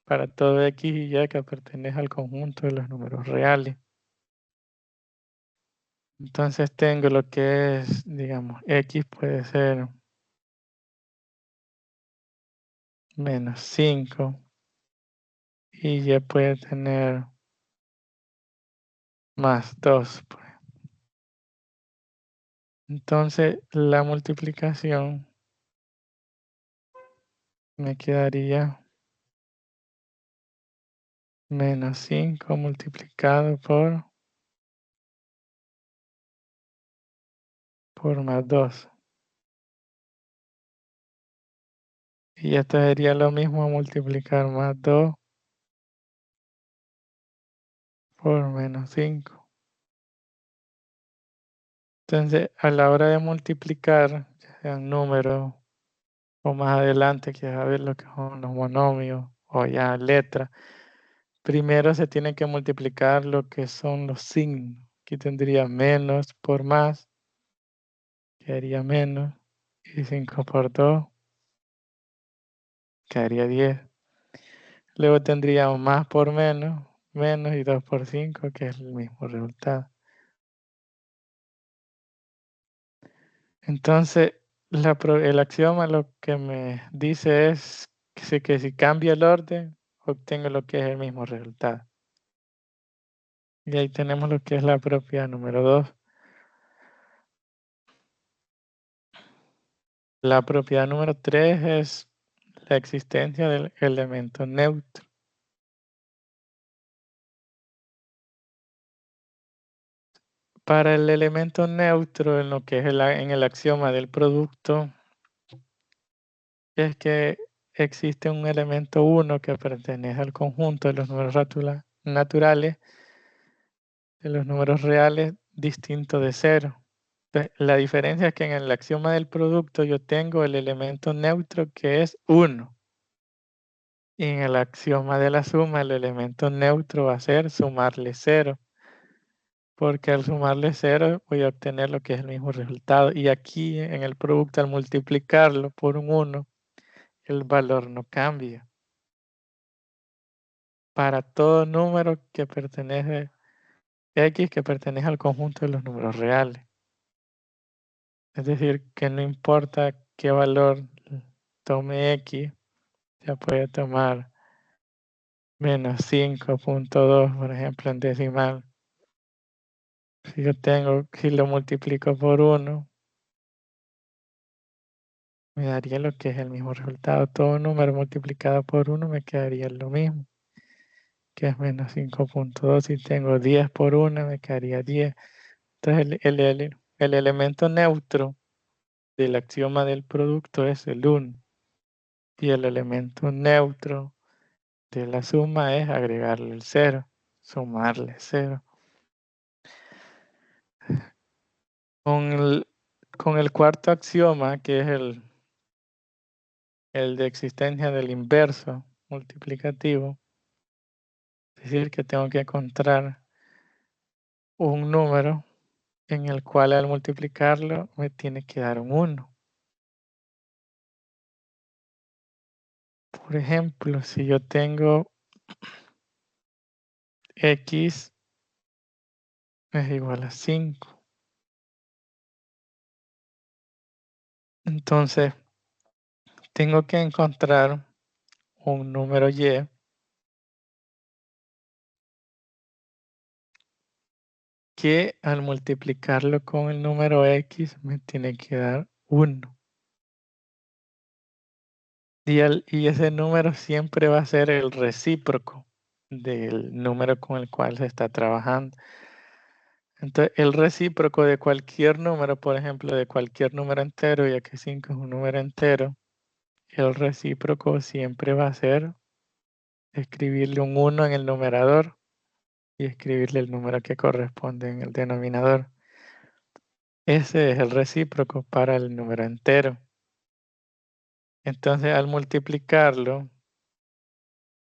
para todo x y y que pertenece al conjunto de los números reales. Entonces tengo lo que es, digamos, x puede ser menos 5 y y puede tener más 2. Entonces la multiplicación me quedaría menos 5 multiplicado por más 2. Y esto sería lo mismo multiplicar más 2 por menos 5. Entonces, a la hora de multiplicar, ya sean números o más adelante, que a ver lo que son los monomios o ya letras, primero se tiene que multiplicar lo que son los signos. Aquí tendría menos por más, quedaría menos, y 5 por 2, quedaría 10. Luego tendríamos más por menos, menos, y 2 por 5, que es el mismo resultado. Entonces, el axioma lo que me dice es que si cambia el orden, obtengo lo que es el mismo resultado. Y ahí tenemos lo que es la propiedad número 2. La propiedad número 3 es la existencia del elemento neutro. Para el elemento neutro, en lo que es en el axioma del producto, es que existe un elemento 1 que pertenece al conjunto de los números naturales, de los números reales, distinto de 0. La diferencia es que en el axioma del producto yo tengo el elemento neutro, que es 1. Y en el axioma de la suma, el elemento neutro va a ser sumarle 0. Porque al sumarle 0 voy a obtener lo que es el mismo resultado. Y aquí en el producto, al multiplicarlo por un 1, el valor no cambia. para todo número que pertenece, X que pertenece al conjunto de los números reales. Es decir, que no importa qué valor tome X, ya puede tomar menos 5.2, por ejemplo, en decimal. Si lo multiplico por 1, me daría lo que es el mismo resultado. Todo número multiplicado por 1 me quedaría lo mismo, que es menos 5.2. Si tengo 10 por 1, me quedaría 10. Entonces el elemento neutro del axioma del producto es el 1. Y el elemento neutro de la suma es agregarle el 0, sumarle 0. Con el cuarto axioma, que es el de existencia del inverso multiplicativo, es decir, que tengo que encontrar un número en el cual al multiplicarlo me tiene que dar un 1. Por ejemplo, si yo tengo x es igual a 5, entonces tengo que encontrar un número y que al multiplicarlo con el número x me tiene que dar 1. Y ese número siempre va a ser el recíproco del número con el cual se está trabajando. Entonces, el recíproco de cualquier número, por ejemplo, de cualquier número entero, ya que 5 es un número entero, el recíproco siempre va a ser escribirle un 1 en el numerador y escribirle el número que corresponde en el denominador. Ese es el recíproco para el número entero. Entonces, al multiplicarlo,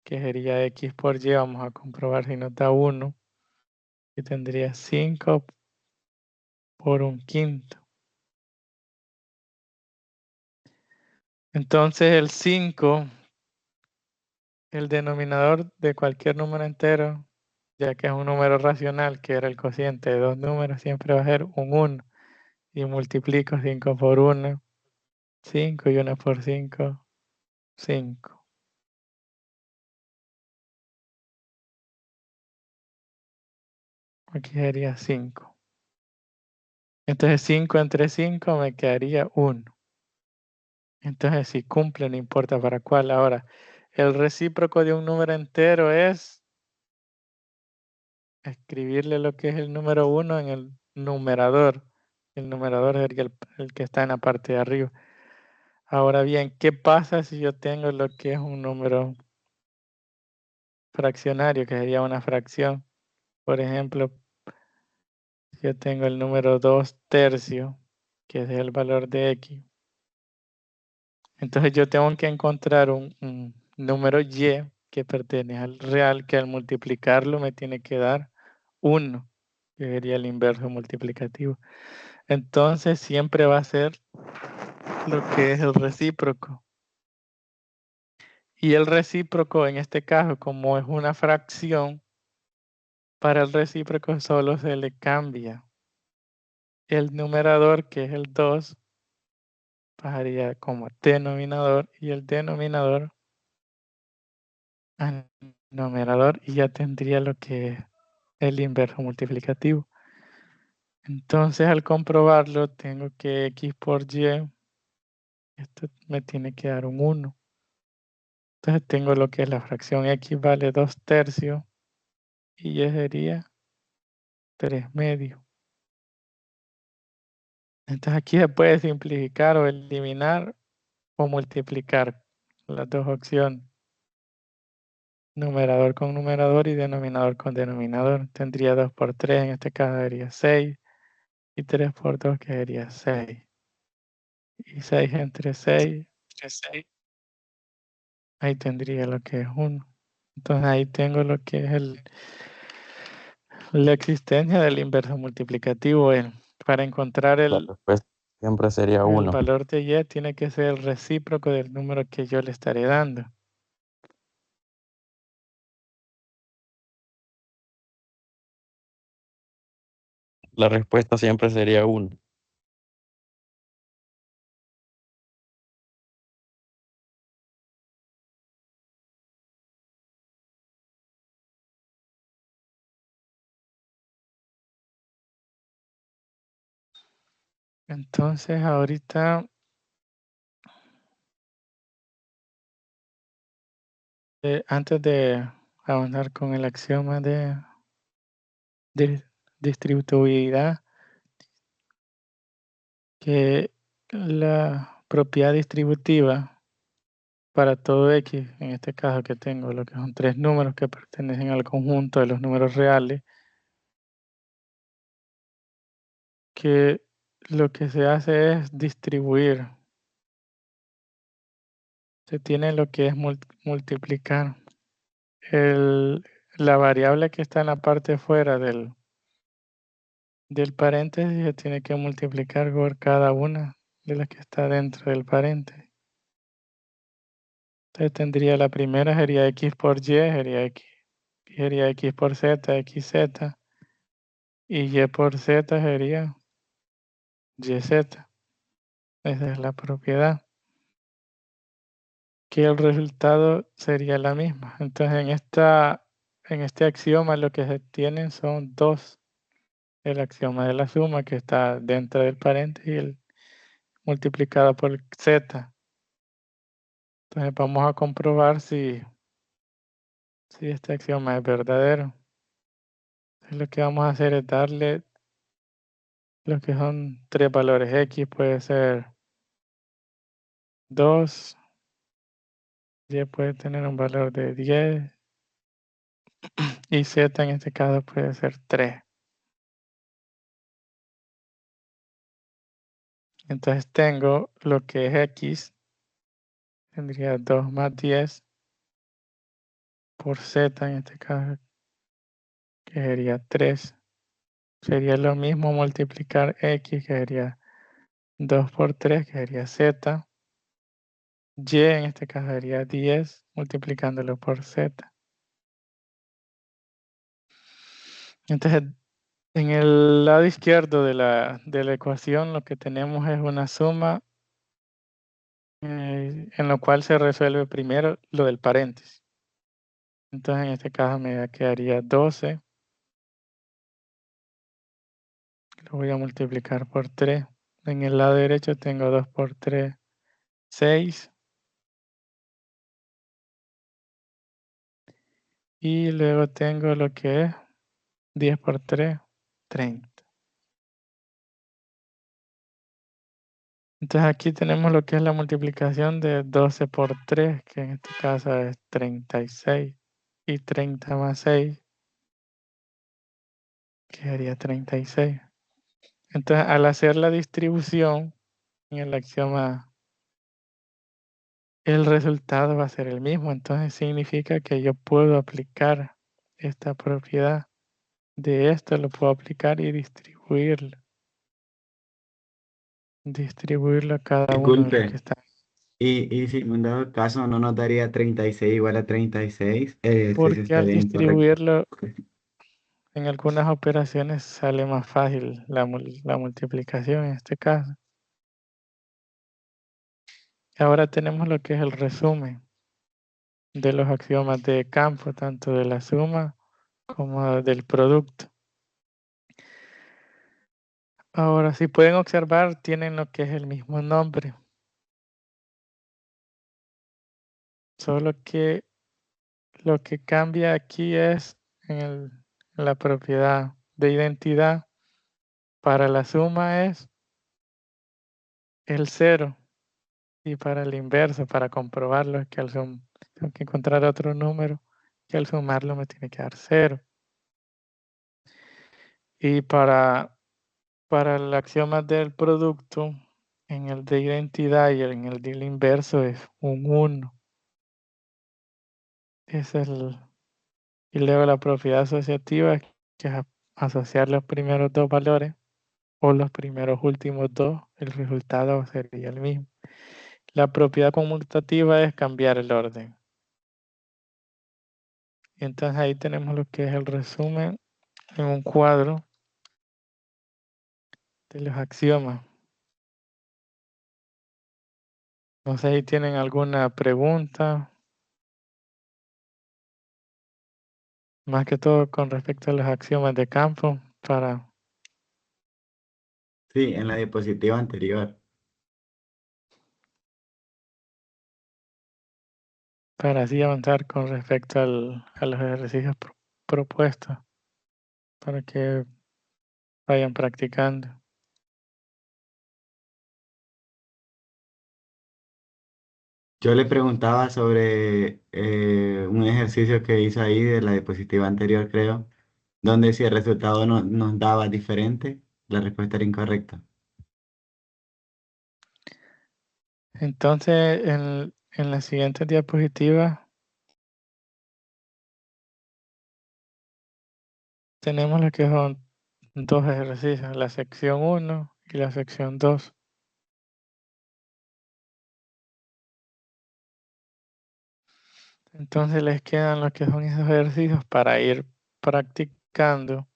que sería x por y, vamos a comprobar si nos da 1, y tendría 5 por 1/5. Entonces, el 5, el denominador de cualquier número entero, ya que es un número racional, que era el cociente de dos números, siempre va a ser un 1. Y multiplico 5 por 1, 5, y 1 por 5, 5. Aquí sería 5. Entonces 5 entre 5 me quedaría 1. Entonces si cumple, no importa para cuál. Ahora, el recíproco de un número entero es escribirle lo que es el número 1 en el numerador. El numerador es el que está en la parte de arriba. Ahora bien, ¿qué pasa si yo tengo lo que es un número fraccionario, que sería una fracción? Por ejemplo, yo tengo el número 2/3, que es el valor de x. Entonces yo tengo que encontrar un número y que pertenece al real, que al multiplicarlo me tiene que dar 1, que sería el inverso multiplicativo. Entonces siempre va a ser lo que es el recíproco. Y el recíproco en este caso, como es una fracción, para el recíproco solo se le cambia el numerador, que es el 2, pasaría como denominador, y el denominador al numerador, y ya tendría lo que es el inverso multiplicativo. Entonces al comprobarlo tengo que x por y, esto me tiene que dar un 1. Entonces tengo lo que es la fracción x vale 2/3 y y sería 3/2. Entonces aquí se puede simplificar o eliminar o multiplicar las dos opciones. Numerador con numerador y denominador con denominador. Tendría 2 por 3, en este caso sería 6. Y 3 por 2 que sería 6. Y 6 entre 6, ahí tendría lo que es 1. Entonces ahí tengo lo que es la existencia del inverso multiplicativo. Para encontrar La respuesta siempre sería el 1. valor de y, tiene que ser el recíproco del número que yo le estaré dando. La respuesta siempre sería 1. Entonces, ahorita antes de avanzar con el axioma de distributividad, que la propiedad distributiva para todo x, en este caso que tengo lo que son 3 números que pertenecen al conjunto de los números reales, que lo que se hace es distribuir. Se tiene lo que es multiplicar la variable que está en la parte fuera del paréntesis, se tiene que multiplicar por cada una de las que está dentro del paréntesis. Entonces tendría la primera sería x por y, sería x por z, xz, y y por z sería yz. Esa es la propiedad. Que el resultado sería la misma. Entonces en este axioma lo que se tienen son dos. El axioma de la suma que está dentro del paréntesis y el multiplicado por z. Entonces vamos a comprobar si este axioma es verdadero. Entonces lo que vamos a hacer es darle lo que son 3 valores. X puede ser 2, Y puede tener un valor de 10 y Z en este caso puede ser 3. Entonces tengo lo que es X, tendría 2 más 10 por Z en este caso, que sería 3. Sería lo mismo multiplicar X, que sería 2 por 3, que sería Z. Y en este caso sería 10 multiplicándolo por Z. Entonces, en el lado izquierdo de la ecuación lo que tenemos es una suma en lo cual se resuelve primero lo del paréntesis. Entonces, en este caso me quedaría 12. Lo voy a multiplicar por 3. En el lado derecho tengo 2 por 3, 6. Y luego tengo lo que es 10 por 3, 30. Entonces aquí tenemos lo que es la multiplicación de 12 por 3, que en este caso es 36. Y 30 más 6, que sería 36. Entonces al hacer la distribución en el axioma, el resultado va a ser el mismo. Entonces significa que yo puedo aplicar esta propiedad. De esto lo puedo aplicar y distribuirlo. Distribuirlo a cada uno de los que Disculpe, están. y si en un dado caso no nos daría 36 igual a 36, eso Porque al estaría incorrecto. distribuirlo en algunas operaciones sale más fácil la multiplicación en este caso. Ahora tenemos lo que es el resumen de los axiomas de campo, tanto de la suma como del producto. Ahora, si pueden observar, tienen lo que es el mismo nombre, solo que lo que cambia aquí es en la propiedad de identidad. Para la suma es el 0 y para el inverso, para comprobarlo, es que tengo que encontrar otro número que al sumarlo me tiene que dar 0. Y para el axioma del producto, en el de identidad y en el del inverso es un 1. Es y luego la propiedad asociativa, que es asociar los primeros dos valores o los primeros últimos dos, el resultado sería el mismo. La propiedad conmutativa es cambiar el orden. Y entonces ahí tenemos lo que es el resumen en un cuadro y los axiomas. No sé si tienen alguna pregunta, más que todo con respecto a los axiomas de campo, Sí, en la diapositiva anterior. para así avanzar con respecto a los ejercicios propuestos, para que vayan practicando. Yo le preguntaba sobre un ejercicio que hizo ahí de la diapositiva anterior, creo, donde si el resultado nos daba diferente, la respuesta era incorrecta. Entonces, en la siguiente diapositiva tenemos lo que son dos ejercicios, la sección 1 y la sección 2. Entonces les quedan lo que son esos ejercicios para ir practicando,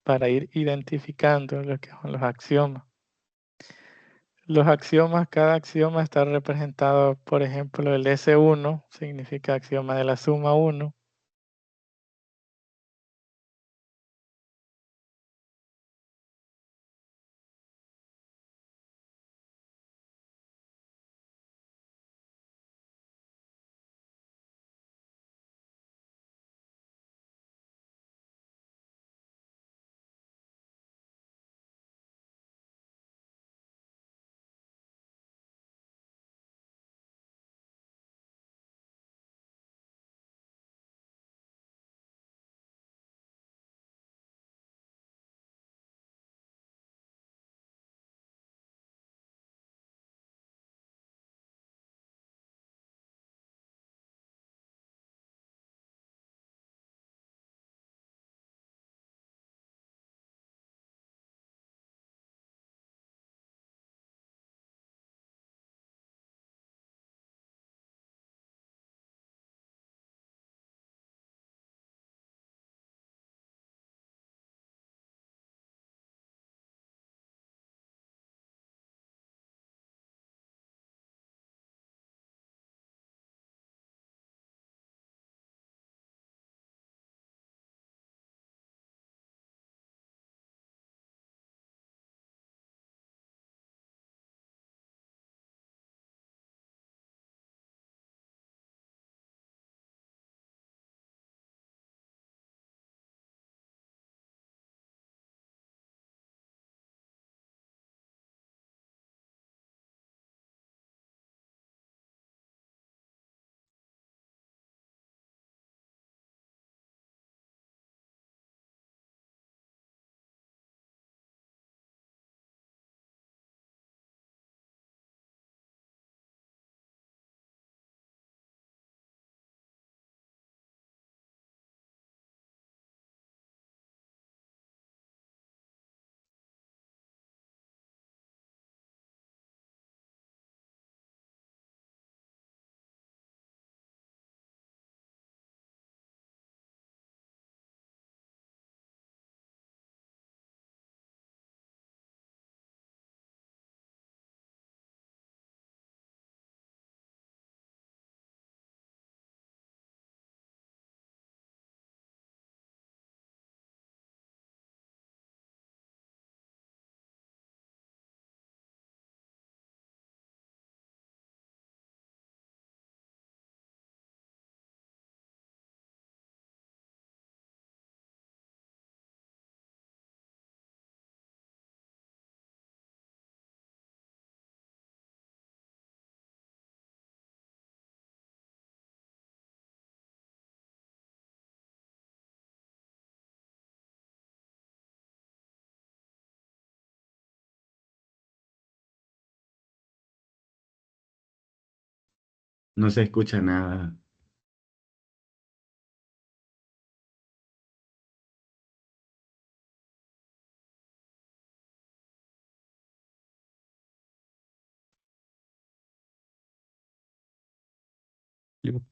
para ir identificando lo que son los axiomas. Los axiomas, cada axioma está representado, por ejemplo, el S1 significa axioma de la suma 1. No se escucha nada.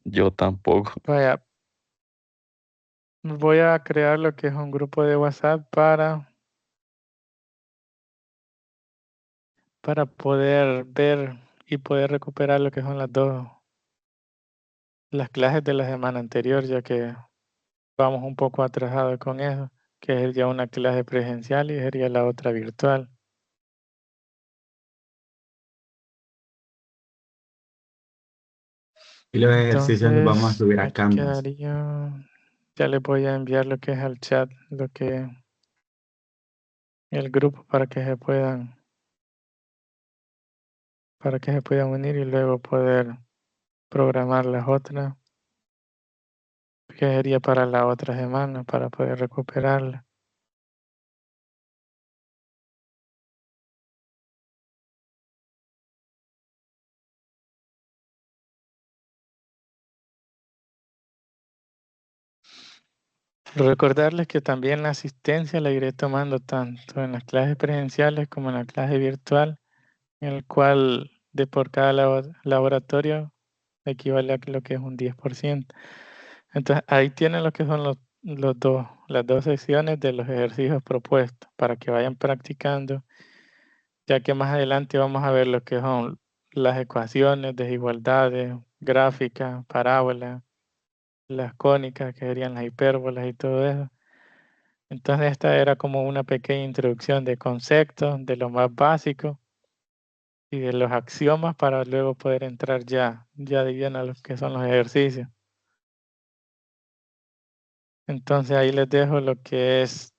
Yo tampoco. Vaya, voy a crear lo que es un grupo de WhatsApp para para poder ver y poder recuperar lo que son las clases de la semana anterior, ya que vamos un poco atrasados con eso, que sería una clase presencial y sería la otra virtual. Y los ejercicios los vamos a Entonces, subir a me Canvas. quedaría, ya les voy a enviar lo que es al chat, lo que el grupo para que se puedan unir y luego poder programar las otras, que sería para la otra semana, para poder recuperarla. Recordarles que también la asistencia la iré tomando tanto en las clases presenciales como en la clase virtual, en el cual de por cada laboratorio equivale a lo que es un 10%. Entonces ahí tienen lo que son las dos secciones de los ejercicios propuestos para que vayan practicando, ya que más adelante vamos a ver lo que son las ecuaciones, desigualdades, gráficas, parábolas, las cónicas, que serían las hipérbolas y todo eso. Entonces esta era como una pequeña introducción de conceptos, de lo más básico y de los axiomas para luego poder entrar ya de lleno a lo que son los ejercicios. Entonces ahí les dejo lo que es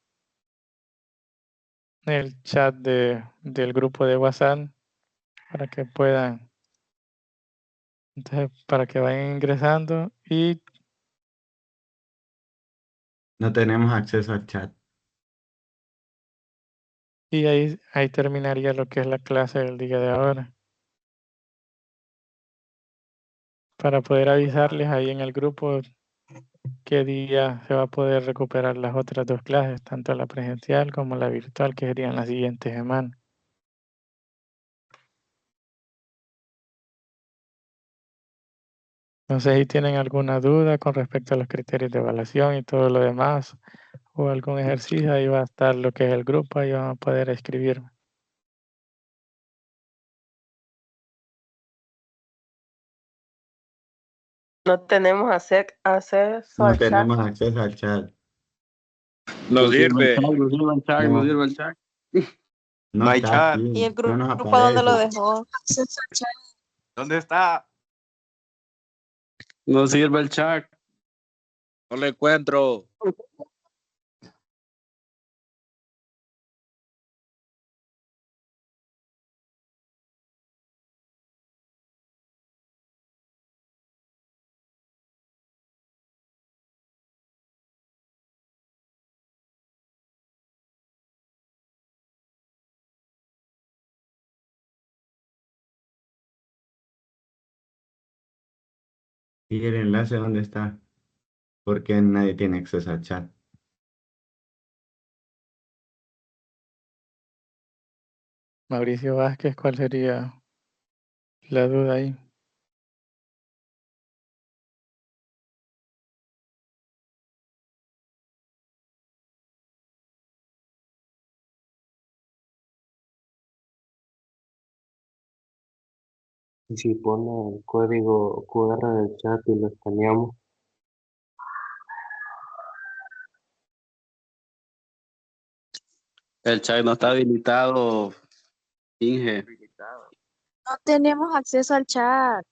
el chat del grupo de WhatsApp para que puedan, entonces para que vayan ingresando No tenemos acceso al chat. y ahí terminaría lo que es la clase del día de ahora. Para poder avisarles ahí en el grupo qué día se va a poder recuperar las otras dos clases, tanto la presencial como la virtual, que serían la siguiente semana. No sé si tienen alguna duda con respecto a los criterios de evaluación y todo lo demás, o algún ejercicio, ahí va a estar lo que es el grupo, ahí van a poder escribirme. No tenemos acceso No al chat. tenemos acceso al chat. No sirve. No sirve el chat, No. no sirve el chat. No No hay está chat. aquí. ¿Y el No nos grupo dónde lo aparece. dejó? ¿Dónde está? No sirve el chat. No lo encuentro. ¿Y el enlace dónde está? Porque nadie tiene acceso al chat. Mauricio Vázquez, ¿cuál sería la duda ahí? Y si pone el código QR del chat y lo escaneamos, El chat no está habilitado, Inge. No tenemos acceso al chat.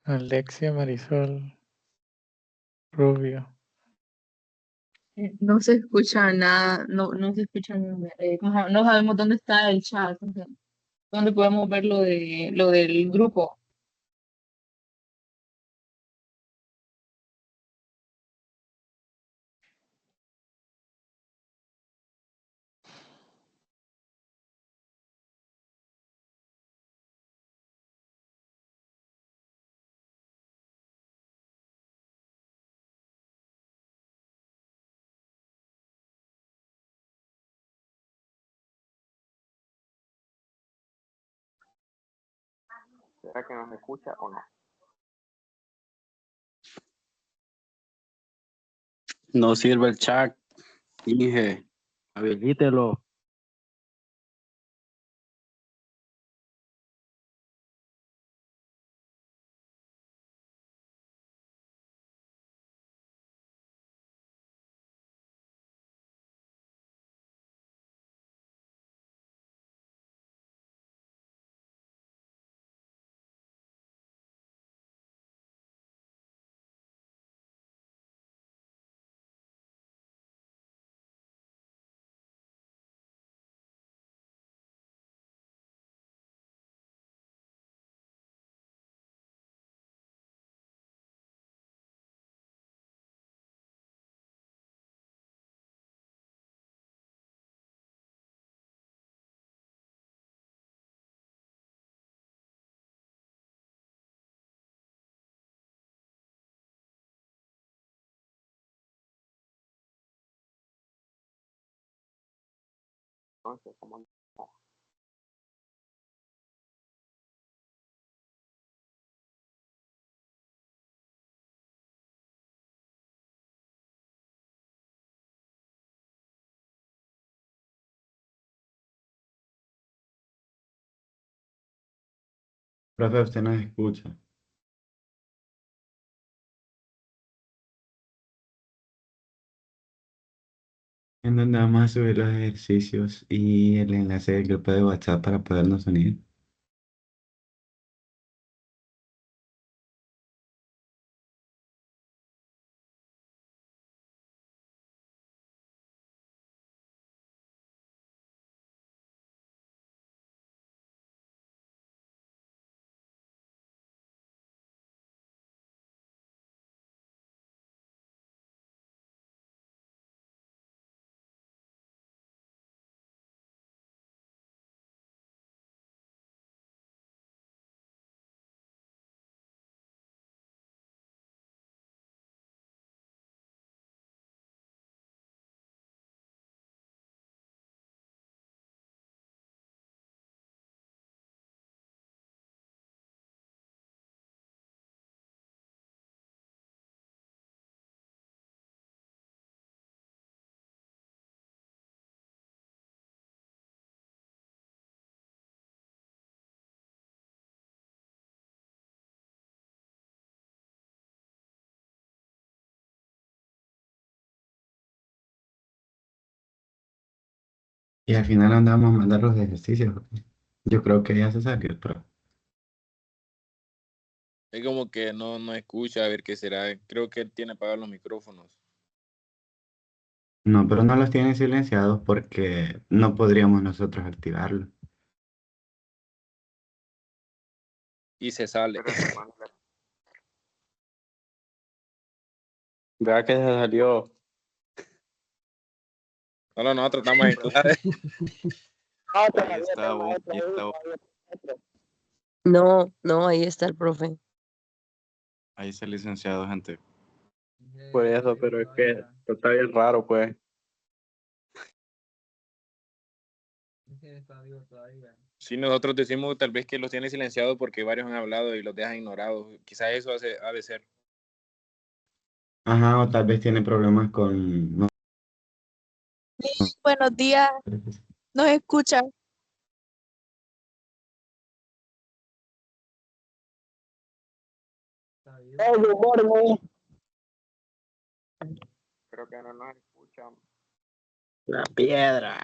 Alexia Marisol Rubio. No se escucha nada, no se escucha nada. No sabemos dónde está el chat, o sea, dónde podemos ver lo del grupo. ¿Será que nos escucha o no? No sirve el chat. Inge, habilítelo. Entonces, ¿cómo no? Profe, usted nos escucha. En donde vamos a subir los ejercicios y el enlace del grupo de WhatsApp para podernos unir. Y al final andamos a mandar los ejercicios. Yo creo que ya se salió, pero Es como que no escucha, a ver qué será. Creo que él tiene apagados los micrófonos. no, pero no los tienen silenciados porque no podríamos nosotros activarlo. Y se sale. Pero se manda. Vea que se salió. No, tratamos de entrar. Ahí está, ahí está, No, ahí está el profe. ahí está el licenciado, gente. Por eso, pero es que está bien raro, pues. Sí, nosotros decimos tal vez que los tiene silenciados porque varios han hablado y los dejan ignorados. Quizás eso ha de ser. Ajá, o tal vez tiene problemas con... no Buenos días, ¿nos escuchan? Creo que no nos escuchan. La piedra.